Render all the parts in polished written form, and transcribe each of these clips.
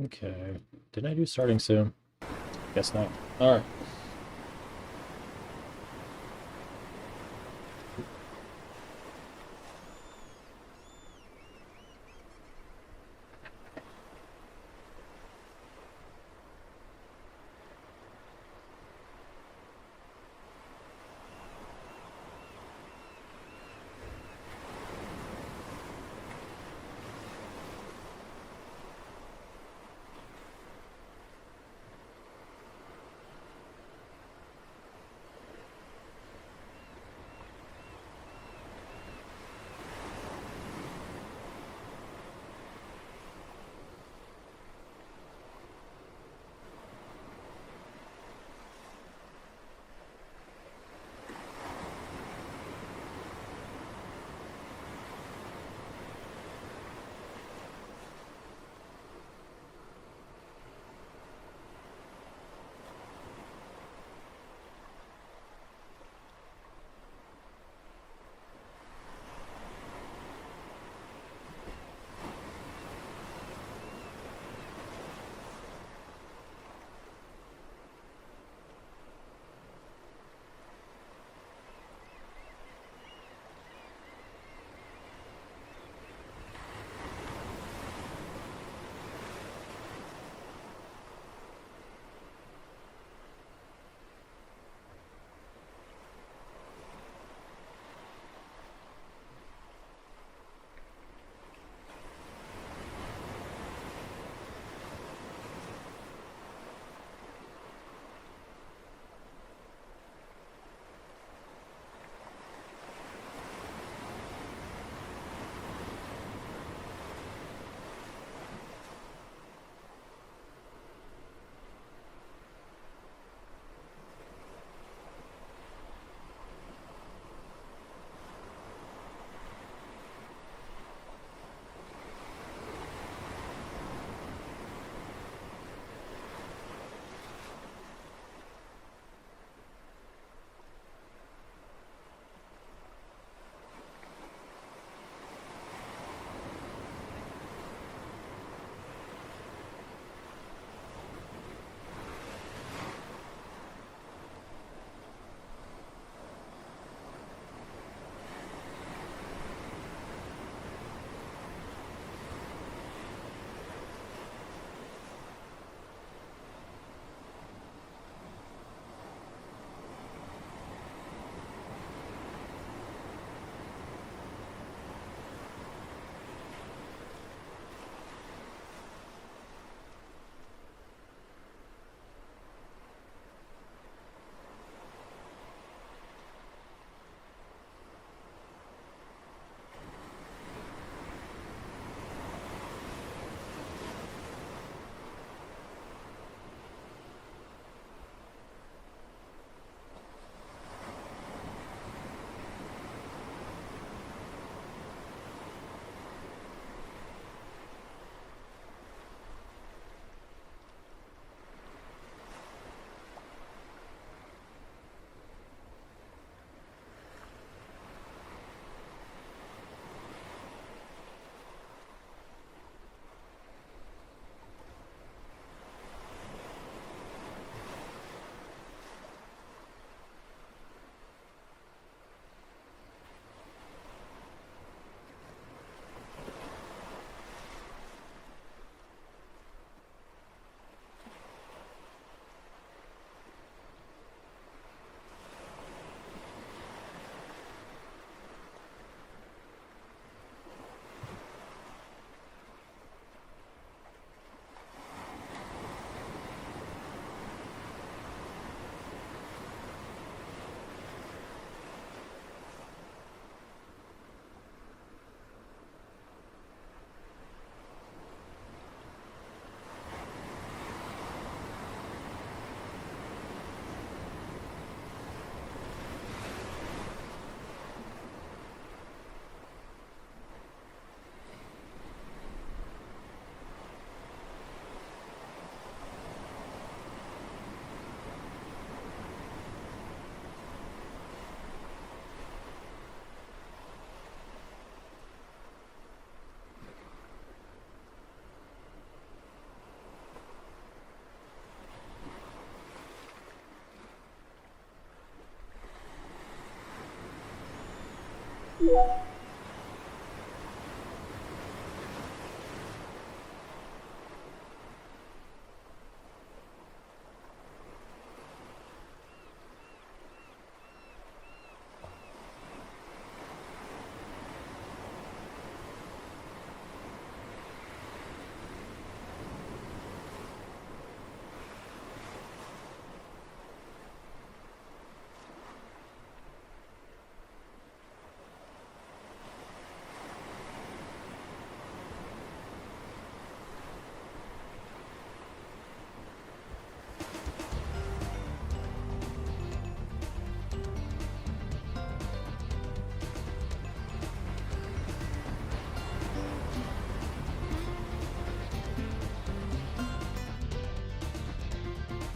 Okay. Didn't I do starting soon? Guess not. Alright.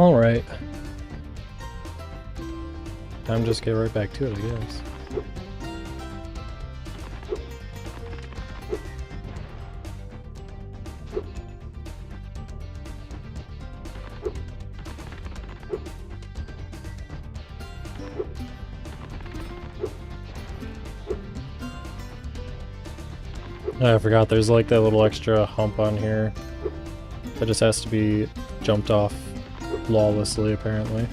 Alright. Time to just get right back to it, I guess. I forgot there's like that little extra hump on here that just has to be jumped off flawlessly, apparently.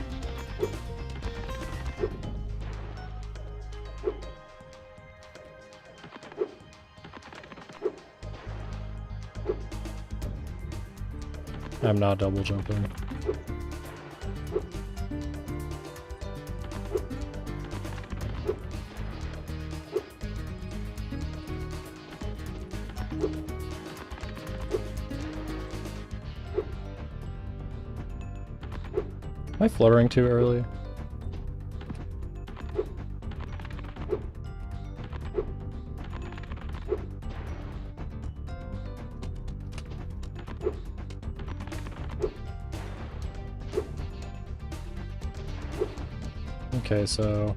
I'm not double jumping. Am I fluttering too early? Okay, so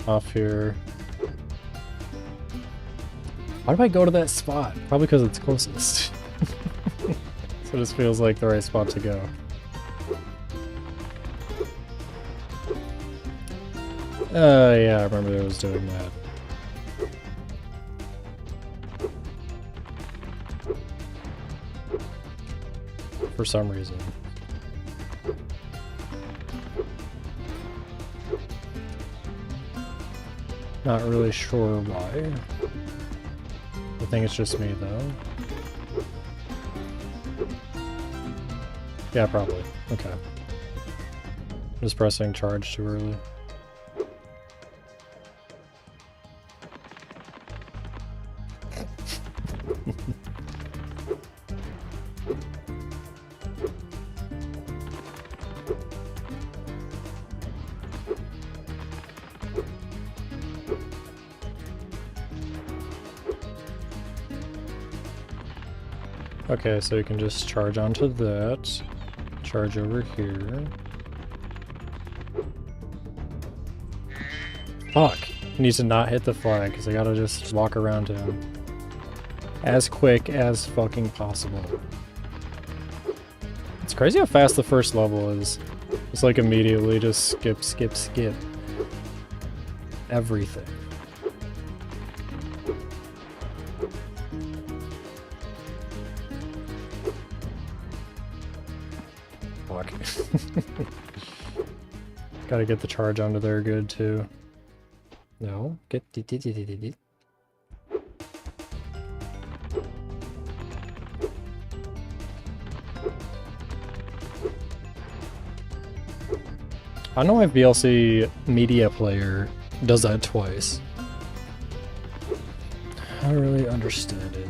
off here. Why do I go to that spot? Probably because it's closest. So this feels like the right spot to go. Yeah, I remember I was doing that. For some reason. Not really sure why. I think it's just me though. Yeah, probably. Okay. Just pressing charge too early. Okay, so you can just charge onto that. Charge over here. Fuck! Needs to not hit the flag, because I gotta just walk around him. As quick as fucking possible. It's crazy how fast the first level is. It's like immediately just skip, skip, skip. Everything. Fuck. Gotta get the charge onto there good too. No, get I know my VLC media player does that twice. I don't really understand it.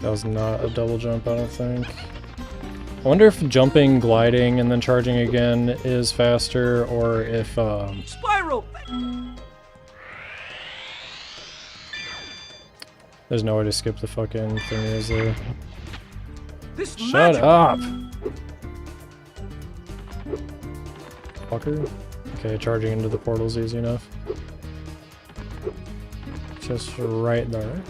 That was not a double jump, I don't think. I wonder if jumping, gliding, and then charging again is faster, or if, Spiral! there's no way to skip the fucking thing, is there? Shut up! Fucker. Okay, charging into the portal's easy enough. Just right there.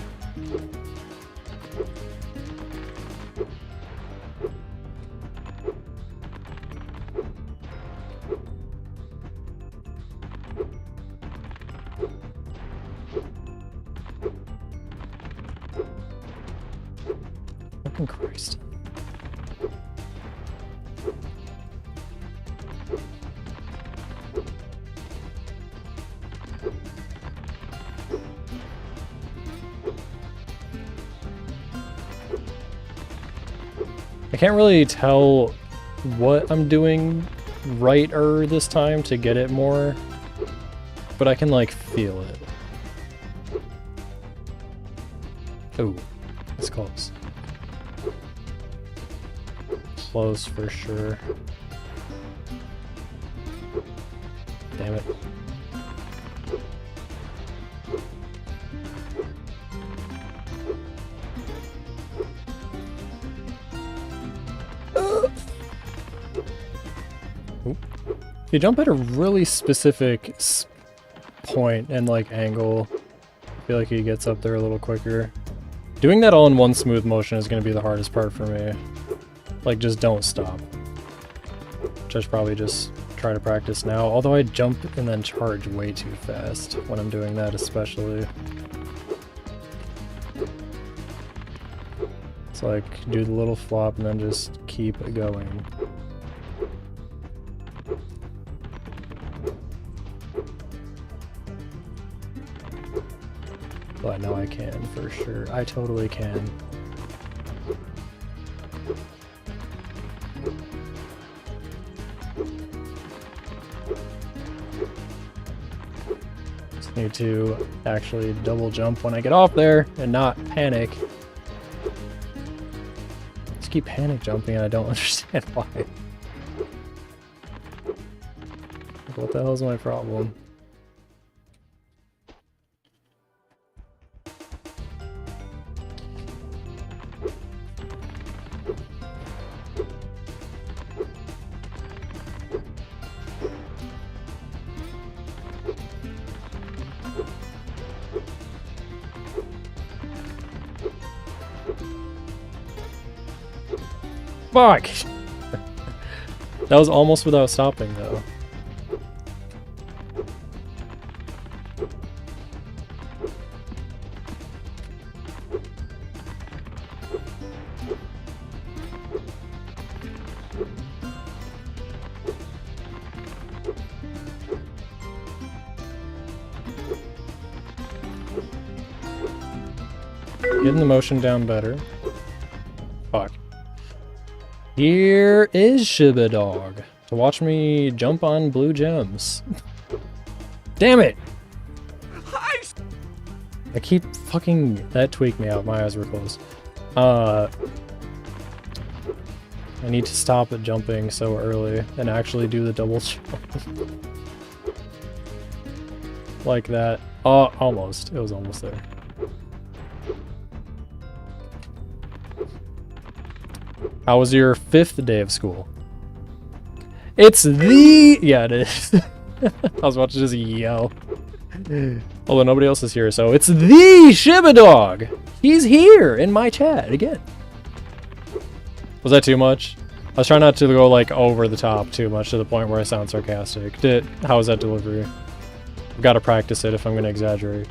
Fucking Christ. I can't really tell what I'm doing right-er this time to get it more, but I can like feel it. Oh, it's close. Close for sure. Damn it. If you jump at a really specific point and like angle, I feel like he gets up there a little quicker. Doing that all in one smooth motion is going to be the hardest part for me. Like, just don't stop. Just probably just try to practice now. Although I jump and then charge way too fast when I'm doing that, especially. It's like, do the little flop and then just keep going. But I know I can, for sure. I totally can. Just need to actually double jump when I get off there and not panic. Just keep panic jumping and I don't understand why. What the hell is my problem? Fuck! That was almost without stopping, though. Getting the motion down better. Fuck. Here is Shiba Dog to watch me jump on blue gems. Damn it! I keep fucking... That tweaked me out. My eyes were closed. I need to stop at jumping so early and actually do the double jump. Like that. Oh, almost. It was almost there. How was your 5th day of school? It's the... Yeah, it is. I was about to just yell. Although nobody else is here, so it's the Shiba Dog! He's here in my chat again. Was that too much? I was trying not to go like over the top too much to the point where I sound sarcastic. How was that delivery? I've got to practice it if I'm going to exaggerate.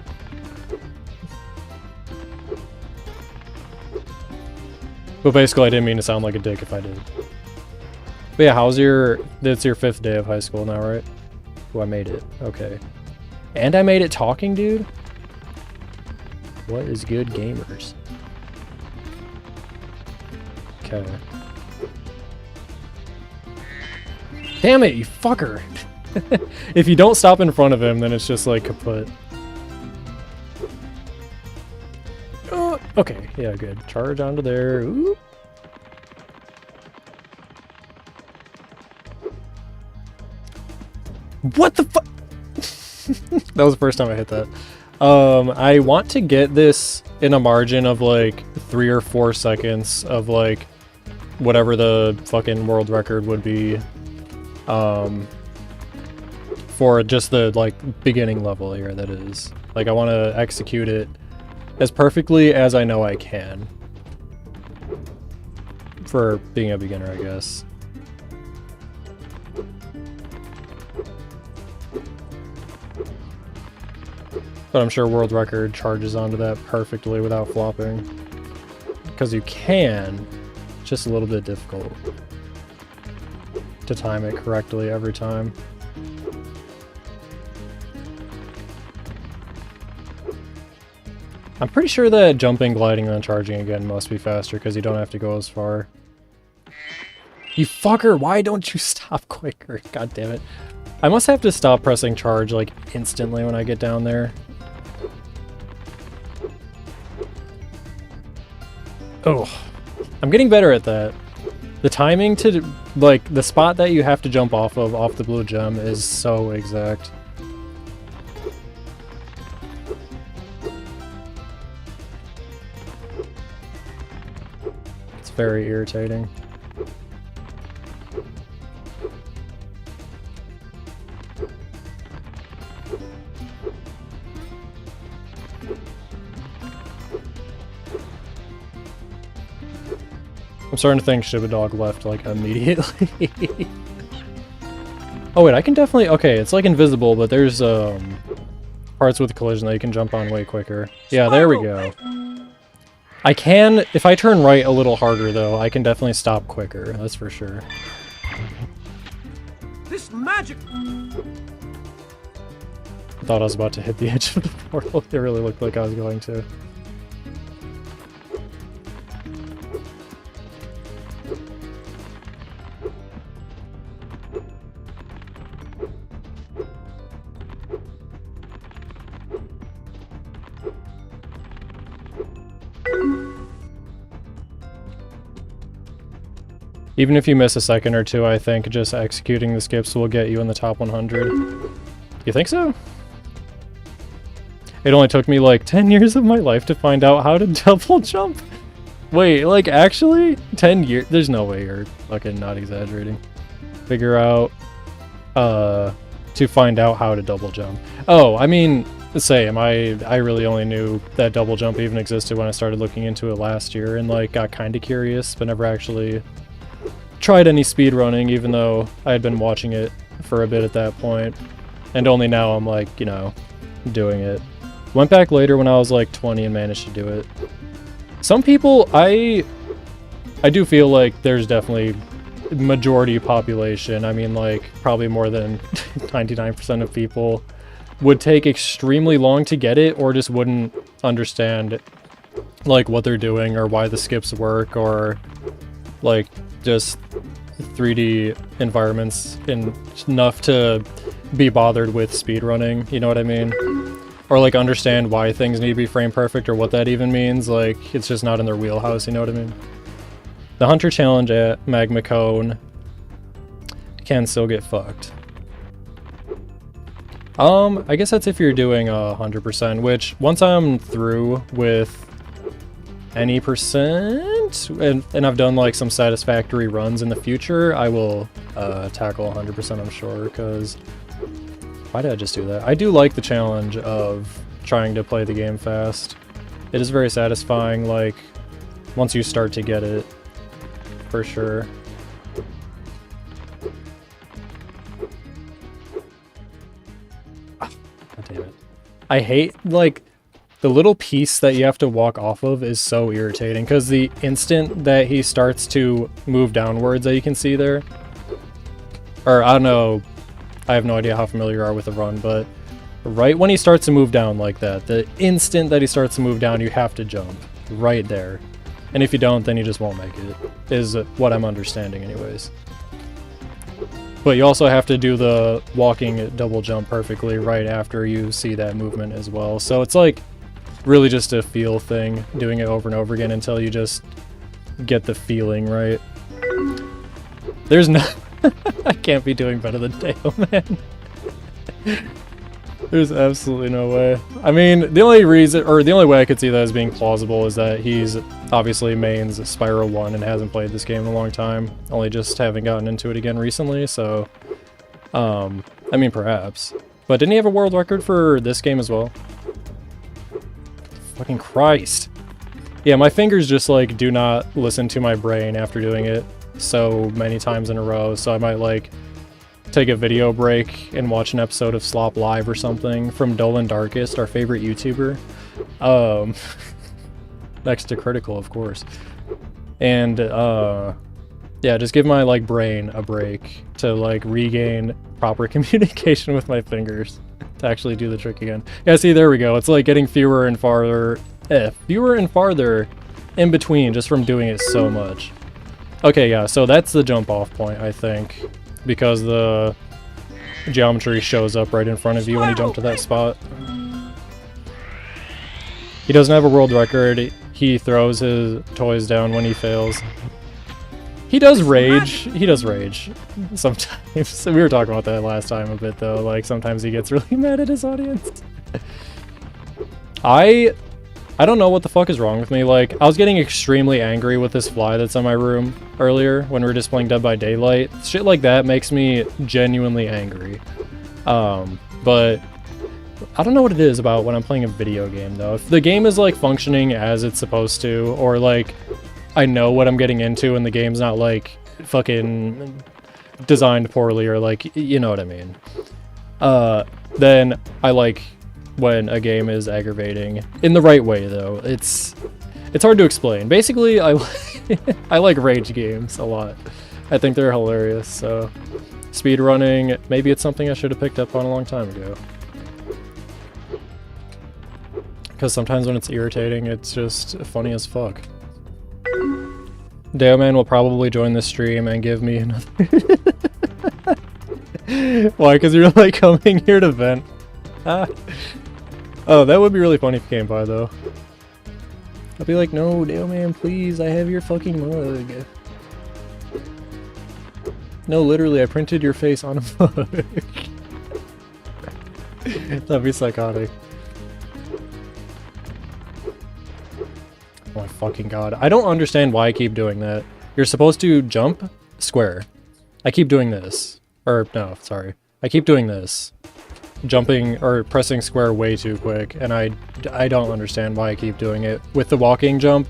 But basically, I didn't mean to sound like a dick if I did. But yeah, how's your... It's your 5th day of high school now, right? Oh, I made it. Okay. And I made it talking, dude? What is good, gamers? Okay. Damn it, you fucker! If you don't stop in front of him, then it's just like kaput. Okay, yeah, good. Charge onto there. Ooh. What the fuck? That was the first time I hit that. I want to get this in a margin of like 3 or 4 seconds of like whatever the fucking world record would be, for just the, like, beginning level here, that is. Like, I want to execute it as perfectly as I know I can. For being a beginner, I guess. But I'm sure world record charges onto that perfectly without flopping. Because you can, it's just a little bit difficult to time it correctly every time. I'm pretty sure that jumping, gliding, and then charging again must be faster because you don't have to go as far. You fucker, why don't you stop quicker? God damn it. I must have to stop pressing charge like instantly when I get down there. Oh, I'm getting better at that. The timing to, like, the spot that you have to jump off of, off the blue gem, is so exact. It's very irritating. I'm starting to think Shibadog left, like, immediately. Oh wait, I can definitely... Okay, it's like invisible, but there's, parts with collision that you can jump on way quicker. Yeah, there we go. I can... If I turn right a little harder, though, I can definitely stop quicker, that's for sure. This magic... I thought I was about to hit the edge of the portal. It really looked like I was going to. Even if you miss a second or two, I think just executing the skips will get you in the top 100. You think so? It only took me like 10 years of my life to find out how to double jump. Wait, like actually? 10 years? There's no way you're fucking not exaggerating. Figure out, to find out how to double jump. Oh, I mean, the same. I really only knew that double jump even existed when I started looking into it last year and like got kind of curious, but never actually tried any speedrunning, even though I had been watching it for a bit at that point. And only now I'm like, you know, doing it. Went back later when I was like 20 and managed to do it. Some people, I do feel like there's definitely majority population. I mean, like, probably more than 99% of people would take extremely long to get it or just wouldn't understand, like, what they're doing or why the skips work or, like, just 3D environments enough to be bothered with speedrunning, you know what I mean? Or like understand why things need to be frame perfect or what that even means, like it's just not in their wheelhouse, you know what I mean? The Hunter Challenge at Magma Cone can still get fucked. I guess that's if you're doing 100%, which once I'm through with any percent, and I've done like some satisfactory runs in the future, I will tackle 100%, I'm sure, because why did I just do that? I do like the challenge of trying to play the game fast. It is very satisfying, like, once you start to get it, for sure. God damn it. I hate, like, the little piece that you have to walk off of is so irritating, because the instant that he starts to move downwards that you can see there, or I don't know, I have no idea how familiar you are with the run, but right when he starts to move down like that, the instant that he starts to move down, you have to jump right there. And if you don't, then you just won't make it, is what I'm understanding anyways. But you also have to do the walking double jump perfectly right after you see that movement as well. So it's like really just a feel thing, doing it over and over again until you just get the feeling right. There's no... I can't be doing better than Deo, man. There's absolutely no way. I mean, the only reason, or the only way I could see that as being plausible is that he's obviously mains Spiral 1 and hasn't played this game in a long time. Only just haven't gotten into it again recently, so... I mean, perhaps. But didn't he have a world record for this game as well? Fucking Christ. Yeah, my fingers just, like, do not listen to my brain after doing it so many times in a row, so I might, like... take a video break and watch an episode of Slop Live or something from Dolan Darkest, our favorite YouTuber. Next to Critical, of course. And, yeah, just give my, like, brain a break to, like, regain proper communication with my fingers to actually do the trick again. Yeah, see, there we go. It's, like, getting fewer and farther in between just from doing it so much. Okay, yeah, so that's the jump-off point, I think. Because the geometry shows up right in front of you when you jump to that spot. He doesn't have a world record. He throws his toys down when he fails. He does rage. He does rage. Sometimes. We were talking about that last time a bit, though. Like, sometimes he gets really mad at his audience. I don't know what the fuck is wrong with me. Like, I was getting extremely angry with this fly that's in my room earlier when we were just playing Dead by Daylight. Shit like that makes me genuinely angry. But I don't know what it is about when I'm playing a video game, though. If the game is, like, functioning as it's supposed to, or, like, I know what I'm getting into and the game's not, like, fucking designed poorly, or, like, you know what I mean. Then I like... when a game is aggravating in the right way, though. It's hard to explain. Basically, I like rage games a lot. I think they're hilarious. So speedrunning, maybe it's something I should have picked up on a long time ago. Because sometimes when it's irritating, it's just funny as fuck. Daoman will probably join the stream and give me another... Why? Because you're like coming here to vent. Oh, that would be really funny if you came by, though. I'd be like, no, Daoman, please, I have your fucking mug. No, literally, I printed your face on a mug. That'd be psychotic. Oh my fucking god. I don't understand why I keep doing that. You're supposed to jump square. I keep doing this. Or, no, sorry. I keep doing this. Jumping or pressing square way too quick, and I don't understand why I keep doing it with the walking jump.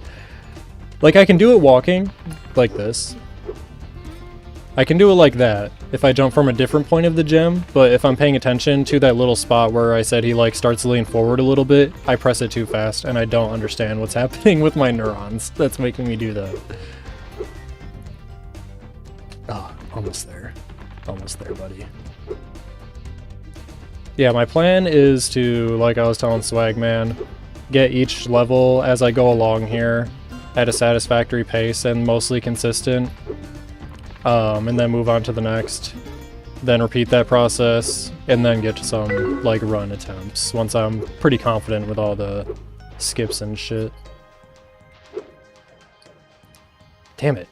Like, I can do it walking like this. I can do it like that if I jump from a different point of the gem, but if I'm paying attention to that little spot where I said he like starts to lean forward a little bit, I press it too fast and I don't understand what's happening with my neurons that's making me do that. Ah, almost there. Almost there, buddy. Yeah, my plan is to, like I was telling Swagman, get each level as I go along here at a satisfactory pace and mostly consistent, and then move on to the next, then repeat that process, and then get to some, like, run attempts once I'm pretty confident with all the skips and shit. Damn it.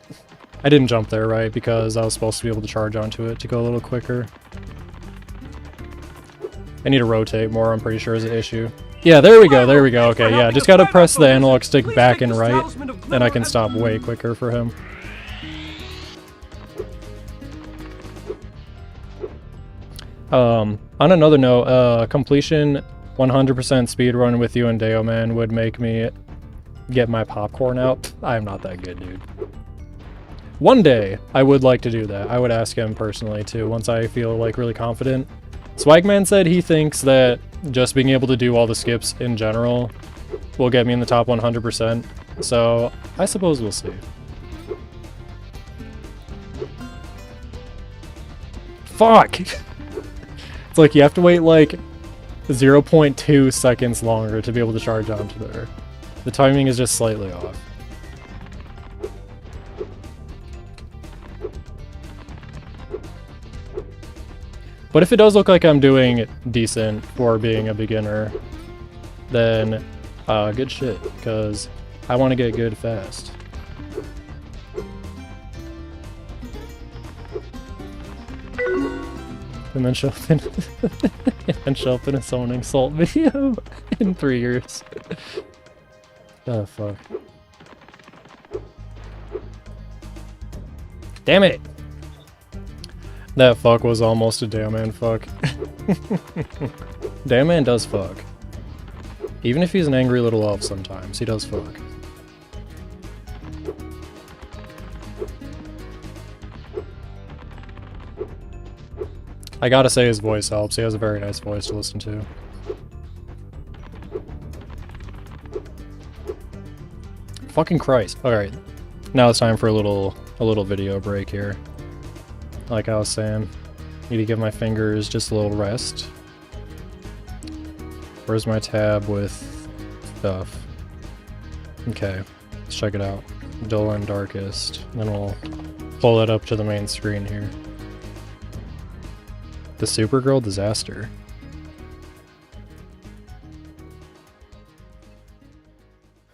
I didn't jump there, right, because I was supposed to be able to charge onto it to go a little quicker. I need to rotate more, I'm pretty sure, is an issue. Yeah, there we go, okay, yeah, just gotta press the analog stick back and right, and I can stop way quicker for him. On another note, completion 100% speedrun with you and Daoman would make me get my popcorn out. I'm not that good, dude. One day, I would like to do that. I would ask him personally, too, once I feel, like, really confident. Swagman said he thinks that just being able to do all the skips in general will get me in the top 100%, so I suppose we'll see. Fuck! It's like you have to wait like 0.2 seconds longer to be able to charge onto there. The timing is just slightly off. But if it does look like I'm doing decent for being a beginner, then good shit, because I want to get good fast. and then show up in and show up in a someone insult video in 3 years. Oh fuck. Damn it! That fuck was almost a damn man fuck. Damn man does fuck. Even if he's an angry little elf sometimes, he does fuck. I gotta say his voice helps. He has a very nice voice to listen to. Fucking Christ. Alright. Now it's time for a little video break here. Like I was saying. Need to give my fingers just a little rest. Where's my tab with stuff? Okay. Let's check it out. Dull and darkest. Then we'll pull that up to the main screen here. The Supergirl disaster.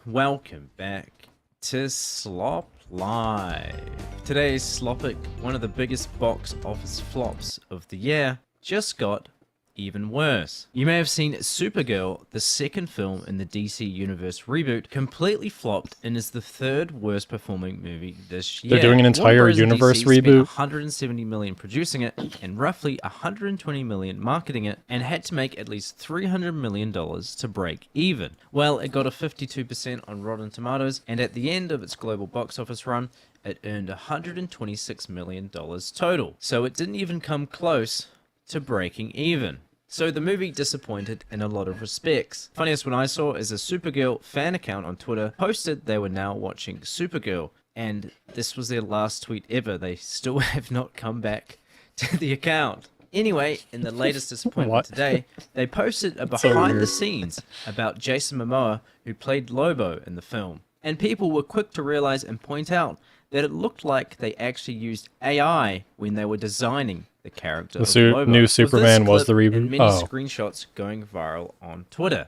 Welcome back to Slop Live. Today's Slopic, one of the biggest box office flops of the year, just got even worse. You may have seen Supergirl, the second film in the DC Universe reboot, completely flopped and is the third worst performing movie this year. They're doing an entire universe reboot. 170 million producing it and roughly 120 million marketing it, and had to make at least $300 million to break even. Well, it got a 52% on Rotten Tomatoes, and at the end of its global box office run, it earned $126 million total. So it didn't even come close to breaking even. So the movie disappointed in a lot of respects. Funniest one I saw is a Supergirl fan account on Twitter posted they were now watching Supergirl, and this was their last tweet ever. They still have not come back to the account. Anyway, in the latest disappointment today, they posted a behind the scenes about Jason Momoa, who played Lobo in the film. And people were quick to realize and point out that it looked like they actually used AI when they were designing the character of Lobo. New Superman was the reboot. And many screenshots going viral on Twitter.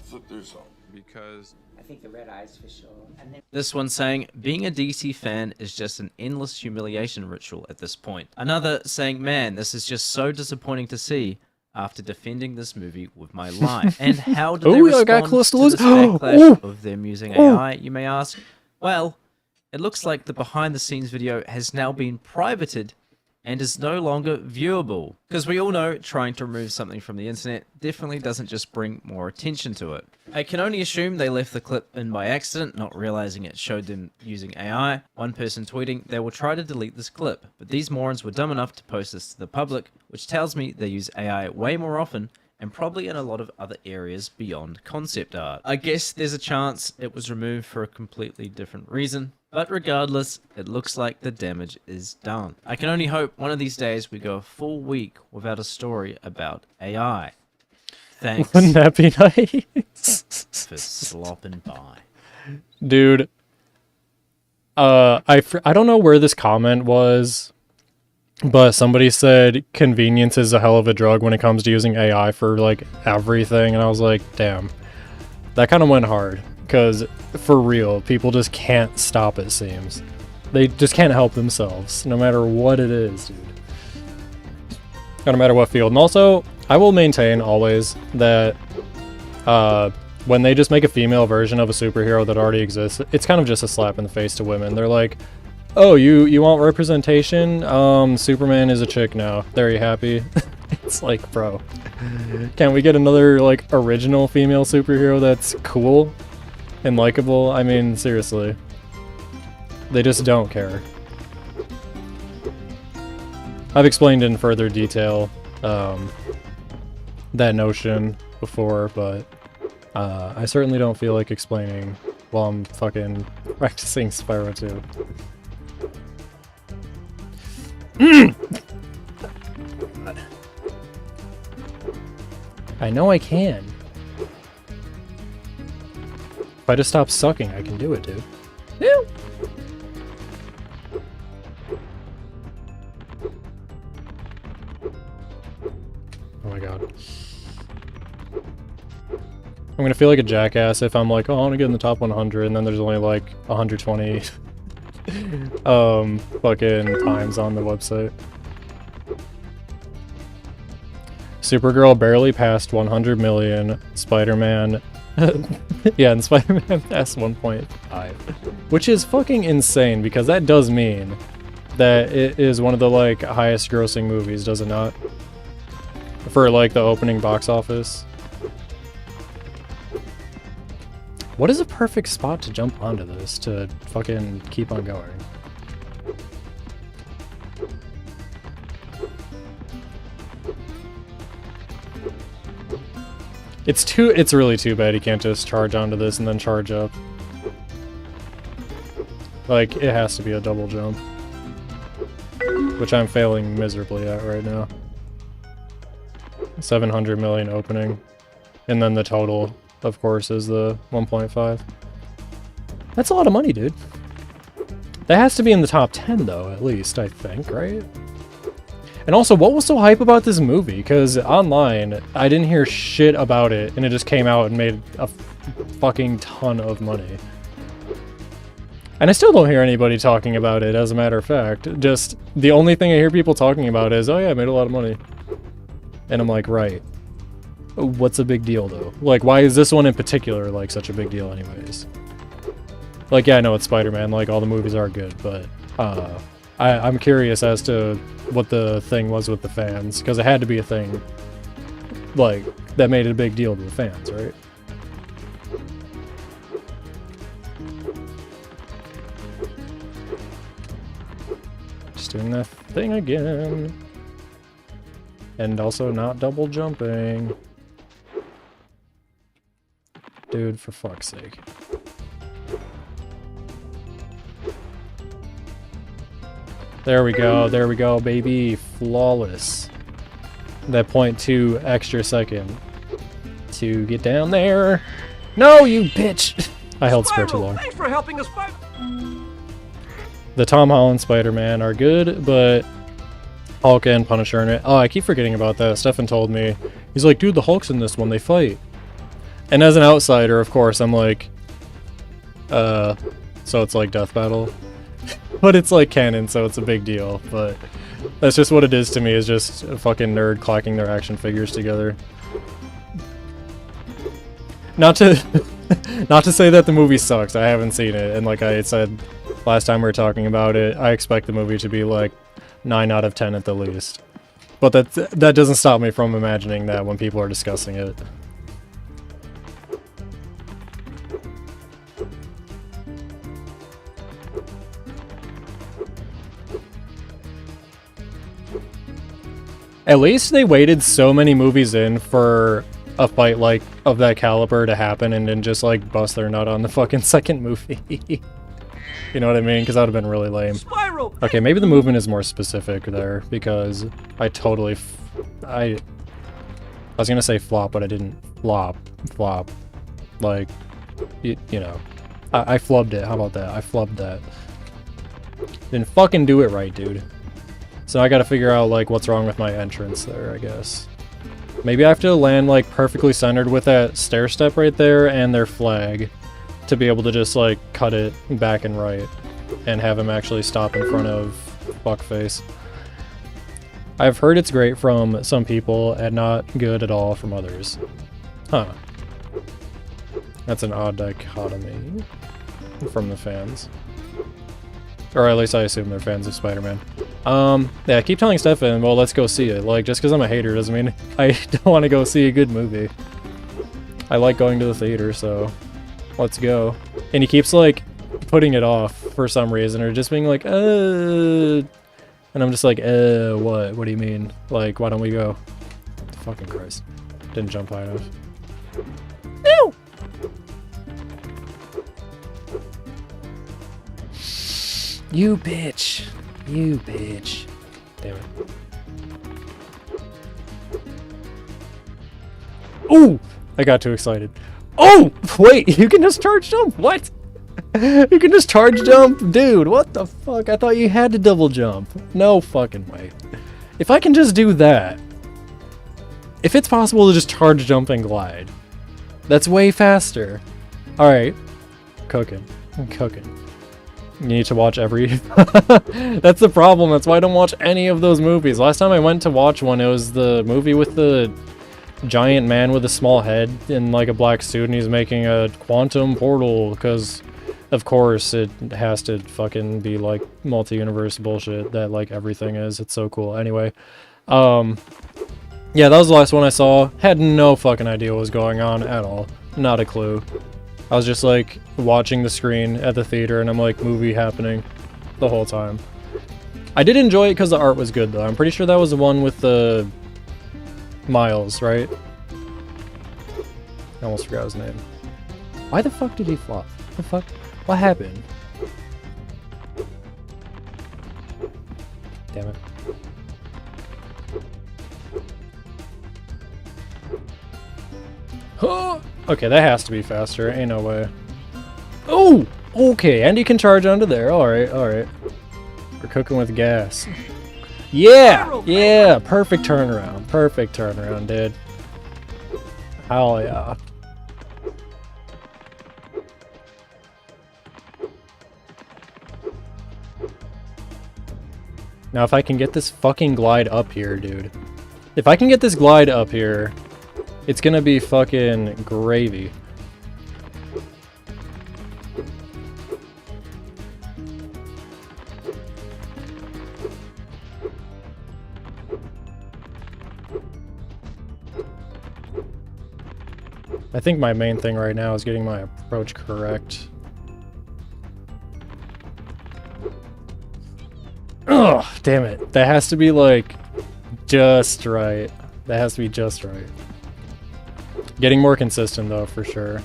Flip through some because I think the red eyes for sure. And then This one saying, being a DC fan is just an endless humiliation ritual at this point. Another saying, man, this is just so disappointing to see after defending this movie with my life. And how did they respond to this backlash of them using AI, you may ask? Well, it looks like the behind the scenes video has now been privated and is no longer viewable. Because we all know trying to remove something from the internet definitely doesn't just bring more attention to it. I can only assume they left the clip in by accident, not realizing it showed them using AI. One person tweeting, they will try to delete this clip, but these morons were dumb enough to post this to the public, which tells me they use AI way more often and probably in a lot of other areas beyond concept art. I guess there's a chance it was removed for a completely different reason. But regardless, it looks like the damage is done. I can only hope one of these days we go a full week without a story about AI. Thanks. Wouldn't that be nice? For slopping by. Dude. I don't know where this comment was, but somebody said convenience is a hell of a drug when it comes to using AI for like everything, and I was like, damn. That kind of went hard. Because, for real, people just can't stop, it seems. They just can't help themselves, no matter what it is, dude. No matter what field. And also, I will maintain, always, that when they just make a female version of a superhero that already exists, it's kind of just a slap in the face to women. They're like, oh, you want representation? Superman is a chick now. There, you happy? It's like, bro. Can't we get another, like, original female superhero that's cool and likable? I mean, seriously. They just don't care. I've explained in further detail that notion before, but I certainly don't feel like explaining while I'm fucking practicing Spyro 2. I know I can. If I just stop sucking, I can do it, dude. Woo! Oh my god. I'm gonna feel like a jackass if I'm like, oh, I wanna get in the top 100, and then there's only like 120 fucking times on the website. Supergirl barely passed 100 million. Spider-Man, yeah, and Spider-Man passed 1.5, which is fucking insane because that does mean that it is one of the like highest grossing movies, does it not? For like the opening box office. What is a perfect spot to jump onto this to fucking keep on going? It's really too bad you can't just charge onto this and then charge up. Like, it has to be a double jump. Which I'm failing miserably at right now. 700 million opening. And then the total, of course, is the 1.5. That's a lot of money, dude. That has to be in the top 10, though, at least, I think, right? And also, what was so hype about this movie? Because online, I didn't hear shit about it, and it just came out and made a fucking ton of money. And I still don't hear anybody talking about it, as a matter of fact. Just, the only thing I hear people talking about is, oh yeah, I made a lot of money. And I'm like, right. What's a big deal, though? Like, why is this one in particular, like, such a big deal anyways? Like, yeah, I know it's Spider-Man, like, all the movies are good, but, I'm curious as to what the thing was with the fans, because it had to be a thing, like, that made it a big deal to the fans, right? Just doing that thing again. And also not double jumping. Dude, for fuck's sake. There we go, baby. Flawless. That 0.2 extra second to get down there. No, you bitch! I held square too long. Thanks for helping us fight. The Tom Holland Spider-Man are good, but Hulk and Punisher in it. Oh, I keep forgetting about that. Stefan told me. He's like, dude, the Hulk's in this one. They fight. And as an outsider, of course, I'm like, so it's like Death Battle. But it's like canon, so it's a big deal. But that's just what it is to me, is just a fucking nerd clacking their action figures together. Not to not to say that the movie sucks. I haven't seen it, and like I said last time we were talking about it, I expect the movie to be like 9 out of 10 at the least. But that doesn't stop me from imagining that when people are discussing it. At least they waited so many movies in for a fight like of that caliber to happen and then just like bust their nut on the fucking second movie. You know what I mean? Because that would have been really lame. Spiral. Okay, maybe the movement is more specific there because I totally I was gonna say flop, but I didn't flop. Like, you know, I flubbed it. How about that? I flubbed that. Didn't fucking do it right, dude. So I gotta figure out, like, what's wrong with my entrance there, I guess. Maybe I have to land, like, perfectly centered with that stair step right there and their flag to be able to just, like, cut it back and right and have him actually stop in front of fuckface. I've heard it's great from some people and not good at all from others. Huh. That's an odd dichotomy from the fans. Or at least I assume they're fans of Spider-Man. Yeah, I keep telling Stefan, well, let's go see it. Like, just because I'm a hater doesn't mean I don't want to go see a good movie. I like going to the theater, so let's go. And he keeps, like, putting it off for some reason, or just being like, and I'm just like, what? What do you mean? Like, why don't we go? Fucking Christ. Didn't jump high enough. No! You bitch. You bitch. Damn it. Ooh! I got too excited. Oh! Wait, you can just charge jump? What? You can just charge jump? Dude, what the fuck? I thought you had to double jump. No fucking way. If I can just do that. If it's possible to just charge jump and glide. That's way faster. Alright. Cooking. I'm cooking. You need to watch every... That's the problem. That's why I don't watch any of those movies. Last time I went to watch one, it was the movie with the giant man with a small head in like a black suit, and he's making a quantum portal because, of course, it has to fucking be like multi-universe bullshit that like everything is. It's so cool. Anyway, yeah, that was the last one I saw. Had no fucking idea what was going on at all. Not a clue. I was just like watching the screen at the theater and I'm like, movie happening the whole time. I did enjoy it because the art was good though. I'm pretty sure that was the one with the Miles, right? I almost forgot his name. Why the fuck did he flop? The fuck? What happened? Damn it. Okay, that has to be faster. Ain't no way. Oh! Okay, and you can charge onto there. Alright, alright. We're cooking with gas. Yeah! Yeah! Perfect turnaround. Perfect turnaround, dude. Hell yeah. Now if I can get this fucking glide up here, dude. If I can get this glide up here, it's gonna be fucking gravy. I think my main thing right now is getting my approach correct. Ugh, damn it. That has to be like just right. That has to be just right. Getting more consistent though, for sure.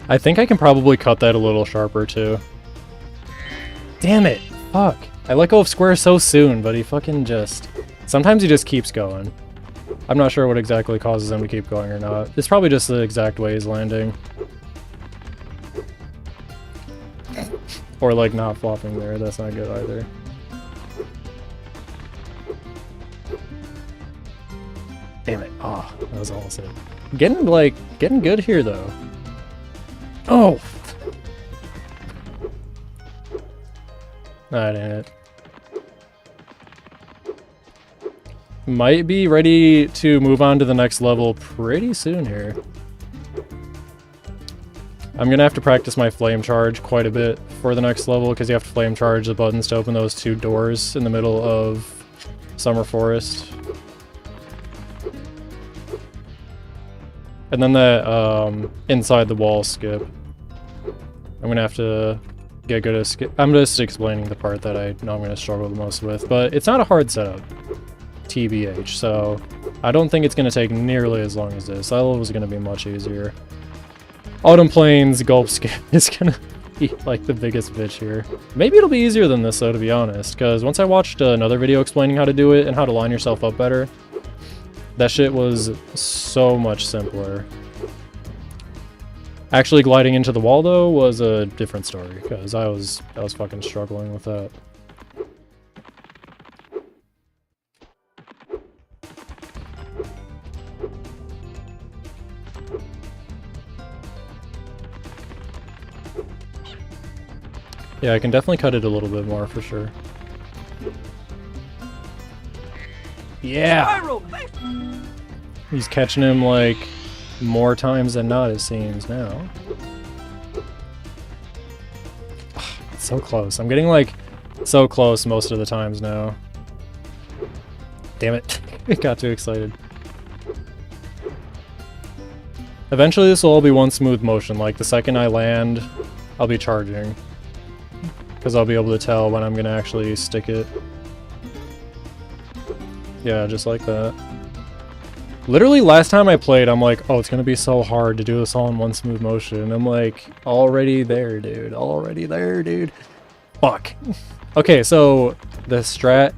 I think I can probably cut that a little sharper too. Damn it! Fuck. I let go of square so soon, but he fucking just... Sometimes he just keeps going. I'm not sure what exactly causes him to keep going or not. It's probably just the exact way he's landing. Or like not flopping there, that's not good either. Damn it. Oh, that was awesome. Getting good here though. Oh! That ain't it. Might be ready to move on to the next level pretty soon here. I'm gonna have to practice my flame charge quite a bit for the next level because you have to flame charge the buttons to open those two doors in the middle of Summer Forest. And then that inside the wall skip. I'm gonna have to get good at skip. I'm just explaining the part that I know I'm gonna struggle the most with, but it's not a hard setup. TBH, so I don't think it's gonna take nearly as long as this. That level is gonna be much easier. Autumn Plains Gulp Skip is gonna be like the biggest bitch here. Maybe it'll be easier than this though, to be honest, because once I watched another video explaining how to do it and how to line yourself up better, that shit was so much simpler. Actually gliding into the wall though was a different story, because I was fucking struggling with that. Yeah, I can definitely cut it a little bit more for sure. Yeah! He's catching him like more times than not, it seems now. It's so close. I'm getting like so close most of the times now. Damn it. I got too excited. Eventually this will all be one smooth motion. Like the second I land, I'll be charging. Because I'll be able to tell when I'm going to actually stick it. Yeah, just like that. Literally last time I played, I'm like, oh, it's going to be so hard to do this all in one smooth motion. And I'm like, already there, dude. Already there, dude. Fuck. Okay, so the strat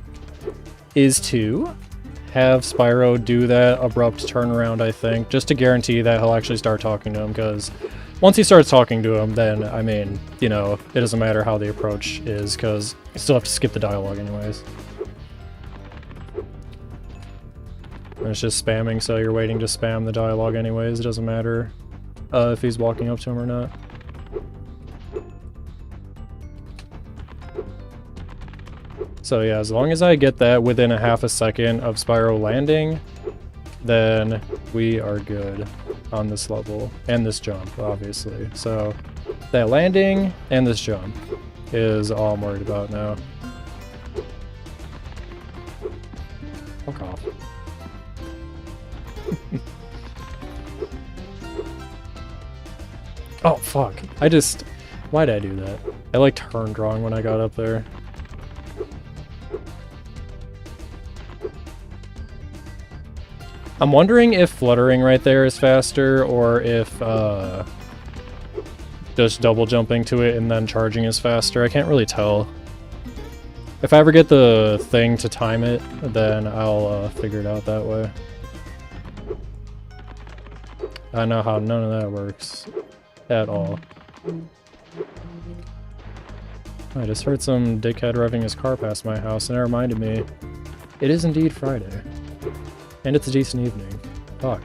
is to have Spyro do that abrupt turnaround, I think, just to guarantee that he'll actually start talking to him, because once he starts talking to him, then, I mean, you know, it doesn't matter how the approach is, because you still have to skip the dialogue anyways. And it's just spamming, so you're waiting to spam the dialogue anyways. It doesn't matter if he's walking up to him or not. So yeah, as long as I get that within a half a second of Spyro landing, then we are good on this level. And this jump, obviously. So that landing and this jump is all I'm worried about now. Fuck off. Oh, fuck. Why'd I do that? I like turned wrong when I got up there. I'm wondering if fluttering right there is faster, or if just double jumping to it and then charging is faster. I can't really tell. If I ever get the thing to time it, then I'll figure it out that way. I know how none of that works at all. I just heard some dickhead revving his car past my house, and it reminded me, it is indeed Friday. And it's a decent evening. Fuck.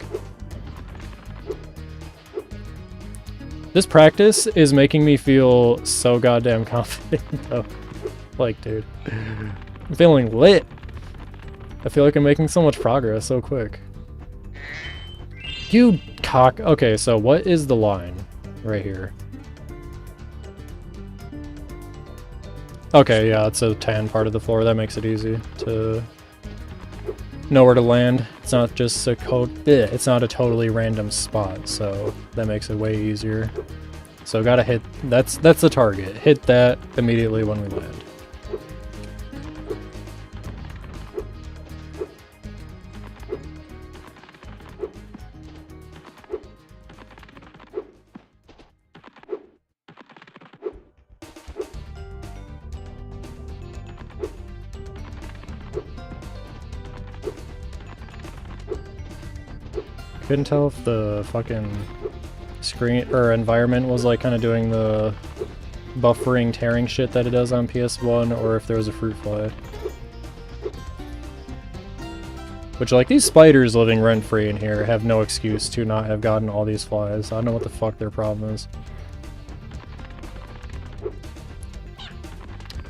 This practice is making me feel so goddamn confident, though. Like, dude. I'm feeling lit. I feel like I'm making so much progress so quick. You cock. Okay, so what is the line right here? Okay, yeah, it's a tan part of the floor. That makes it easy to know where to land. It's not just a it's not a totally random spot, so that makes it way easier. So gotta hit, that's the target. Hit that immediately when we land. Couldn't tell if the fucking screen or environment was like kind of doing the buffering tearing shit that it does on PS1, or if there was a fruit fly. Which, like, these spiders living rent-free in here have no excuse to not have gotten all these flies. I don't know what the fuck their problem is.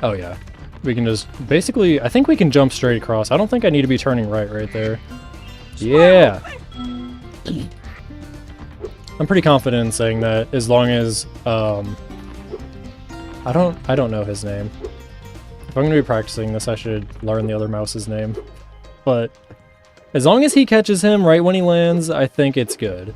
Oh yeah. We can just basically, I think we can jump straight across. I don't think I need to be turning right there. Yeah. I'm pretty confident in saying that, as long as I don't know his name. If I'm gonna be practicing this, I should learn the other mouse's name. But as long as he catches him right when he lands, I think it's good.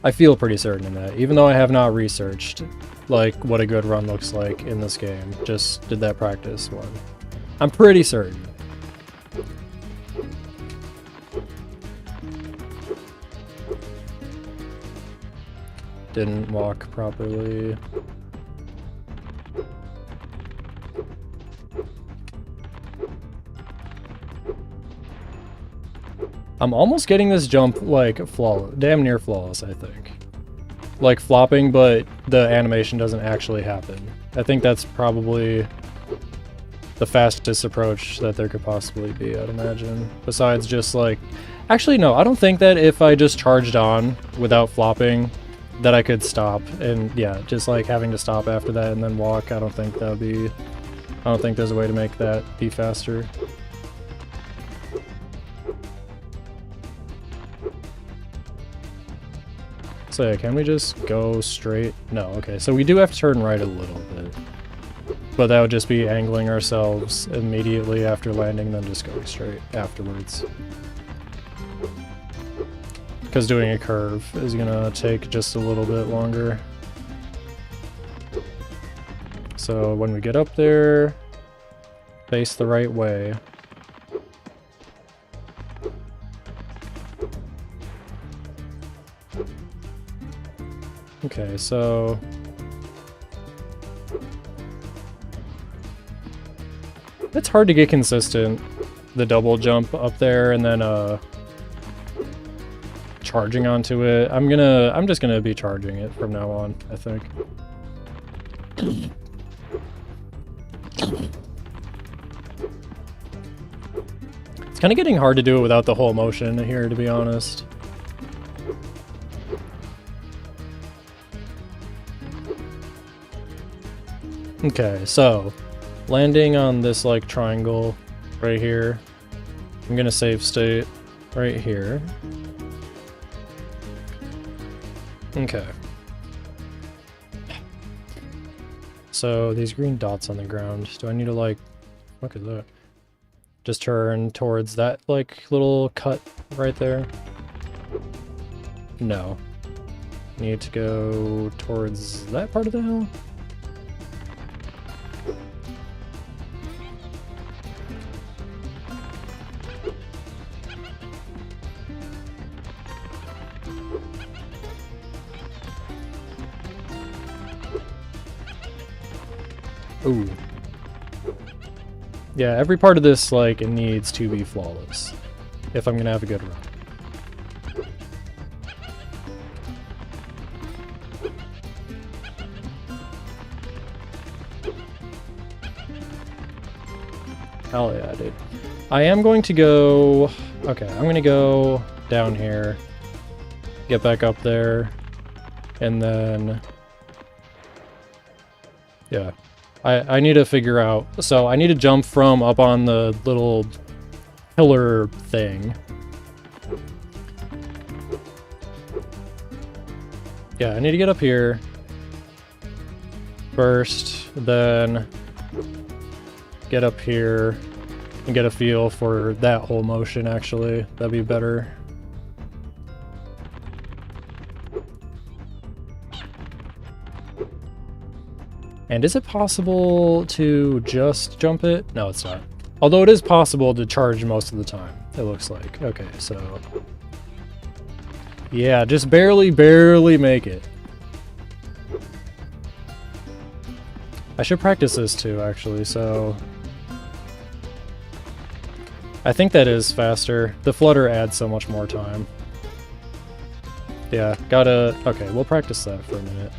I feel pretty certain in that, even though I have not researched like what a good run looks like in this game. Just did that practice one. I'm pretty certain. Didn't walk properly. I'm almost getting this jump like flawless, damn near flawless, I think. Like flopping, but the animation doesn't actually happen. I think that's probably the fastest approach that there could possibly be, I'd imagine. Besides just like, actually no, I don't think that if I just charged on without flopping, that I could stop. And yeah, just like having to stop after that and then walk, I don't think that would be, I don't think there's a way to make that be faster. So yeah, can we just go straight? No, okay, so we do have to turn right a little bit. But that would just be angling ourselves immediately after landing, then just going straight afterwards. Because doing a curve is gonna take just a little bit longer. So when we get up there, face the right way. Okay, so it's hard to get consistent, the double jump up there and then charging onto it. I'm just gonna be charging it from now on, I think. It's kind kind of getting hard to do it without the whole motion here, to be honest. Okay, so landing on this like triangle right here. I'm gonna save state right here. Okay. So these green dots on the ground, do I need to like, what is that? Just turn towards that like little cut right there? No. Need to go towards that part of the hill? Ooh. Yeah, every part of this, like, it needs to be flawless if I'm gonna have a good run. Hell yeah, dude. I am going to go... Okay, I'm gonna go down here, get back up there, and then... Yeah. I need to figure out... So, I need to jump from up on the little pillar thing. Yeah, I need to get up here first, then get up here and get a feel for that whole motion, actually. That'd be better. And is it possible to just jump it? No, it's not. Although it is possible to charge most of the time, it looks like. Okay, so... Yeah, just barely make it. I should practice this too, actually, so... I think that is faster. The flutter adds so much more time. Yeah, gotta... Okay, we'll practice that for a minute.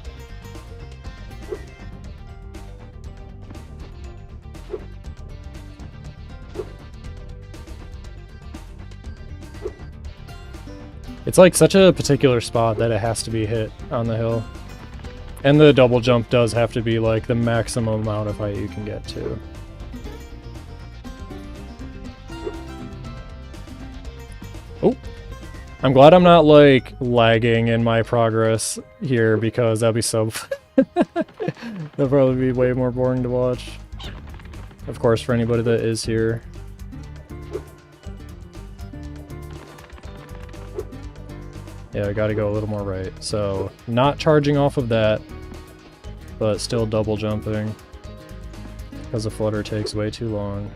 It's like such a particular spot that it has to be hit on the hill. And the double jump does have to be like the maximum amount of height you can get to. Oh! I'm glad I'm not like lagging in my progress here because that'd be so... That'd probably be way more boring to watch. Of course, for anybody that is here. Yeah, I gotta go a little more right. So, not charging off of that, but still double jumping. Because the flutter takes way too long.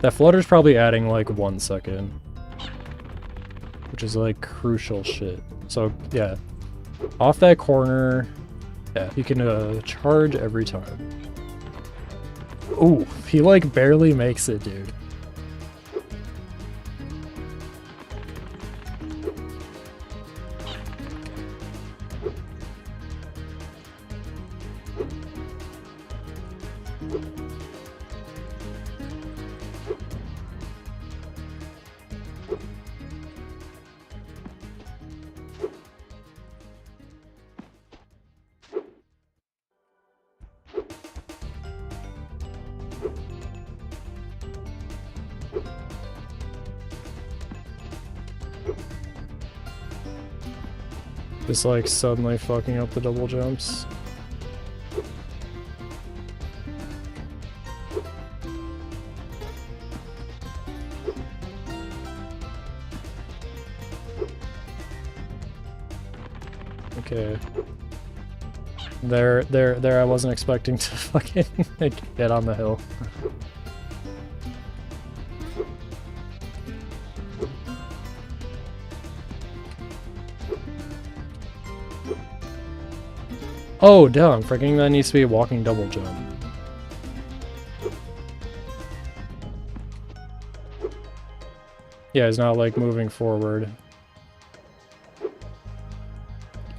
That flutter's probably adding like 1 second. Which is like crucial shit. So, yeah. Off that corner, yeah, you can charge every time. Ooh, he like barely makes it, dude. Just like suddenly fucking up the double jumps. Okay. There, I wasn't expecting to fucking get on the hill. Oh, duh, I'm forgetting that needs to be a walking double jump. Yeah, he's not, like, moving forward.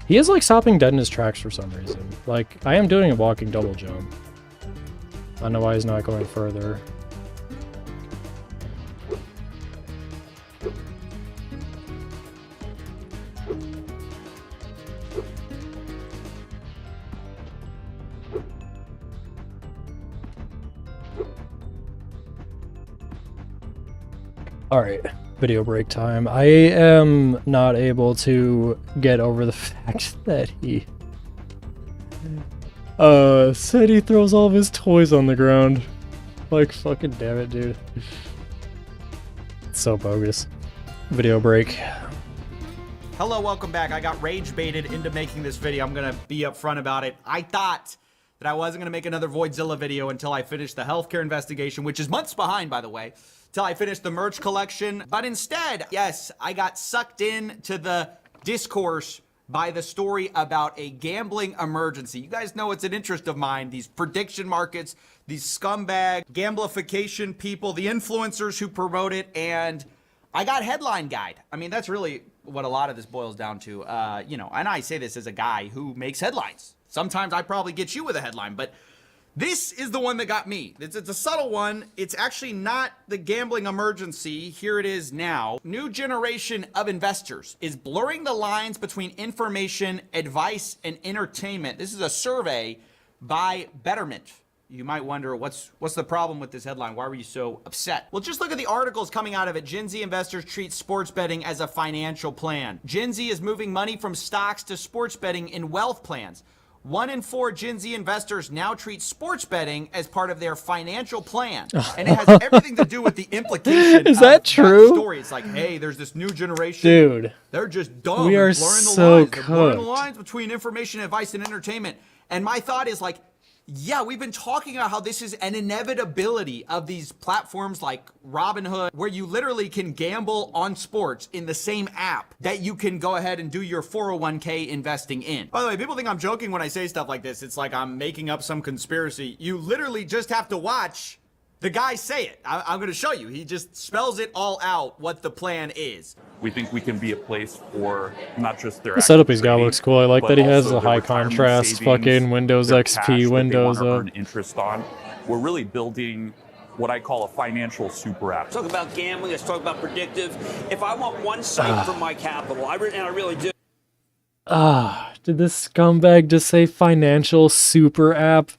He is, like, stopping dead in his tracks for some reason. Like, I am doing a walking double jump. I don't know why he's not going further. Alright, video break time. I am not able to get over the fact that he said he throws all of his toys on the ground. Like, fucking damn it, dude. It's so bogus. Video break. Hello, welcome back. I got rage baited into making this video. I'm gonna be upfront about it. I thought that I wasn't gonna make another Voidzilla video until I finished the healthcare investigation, which is months behind, by the way, till I finished the merch collection. But instead, yes, I got sucked into the discourse by the story about a gambling emergency. You guys know it's an interest of mine, these prediction markets, these scumbag gamblification people, the influencers who promote it, and I got headline guide. I mean, that's really what a lot of this boils down to. You know, and I say this as a guy who makes headlines. Sometimes I probably get you with a headline, but this is the one that got me. It's a subtle one. It's actually not the gambling emergency. Here it is now. New generation of investors is blurring the lines between information, advice, and entertainment. This is a survey by Betterment. You might wonder, what's the problem with this headline? Why were you so upset? Well, just look at the articles coming out of it. Gen Z investors treat sports betting as a financial plan. Gen Z is moving money from stocks to sports betting in wealth plans. 1 in 4 Gen Z investors now treat sports betting as part of their financial plan. And it has everything to do with the implication Is that true? story. It's like, hey, there's this new generation. Dude. They're just dumb. We are and blurring the so lines. They're blurring the cooked. lines between information, advice, and entertainment. And my thought is like, yeah, we've been talking about how this is an inevitability of these platforms like Robinhood, where you literally can gamble on sports in the same app that you can go ahead and do your 401k investing in. By the way, people think I'm joking when I say stuff like this. It's like I'm making up some conspiracy. You literally just have to watch the guy say it. I'm going to show you. He just spells it all out what the plan is. We think we can be a place for not just their The setup he's got trading, looks cool. I like but that he has also a their high retirement contrast savings, fucking Windows their XP cash that they windows wanna up. earn interest on. We're really building what I call a financial super app. Talk about gambling, let's talk about predictive. If I want one site for my capital, I really do. Did this scumbag just say financial super app?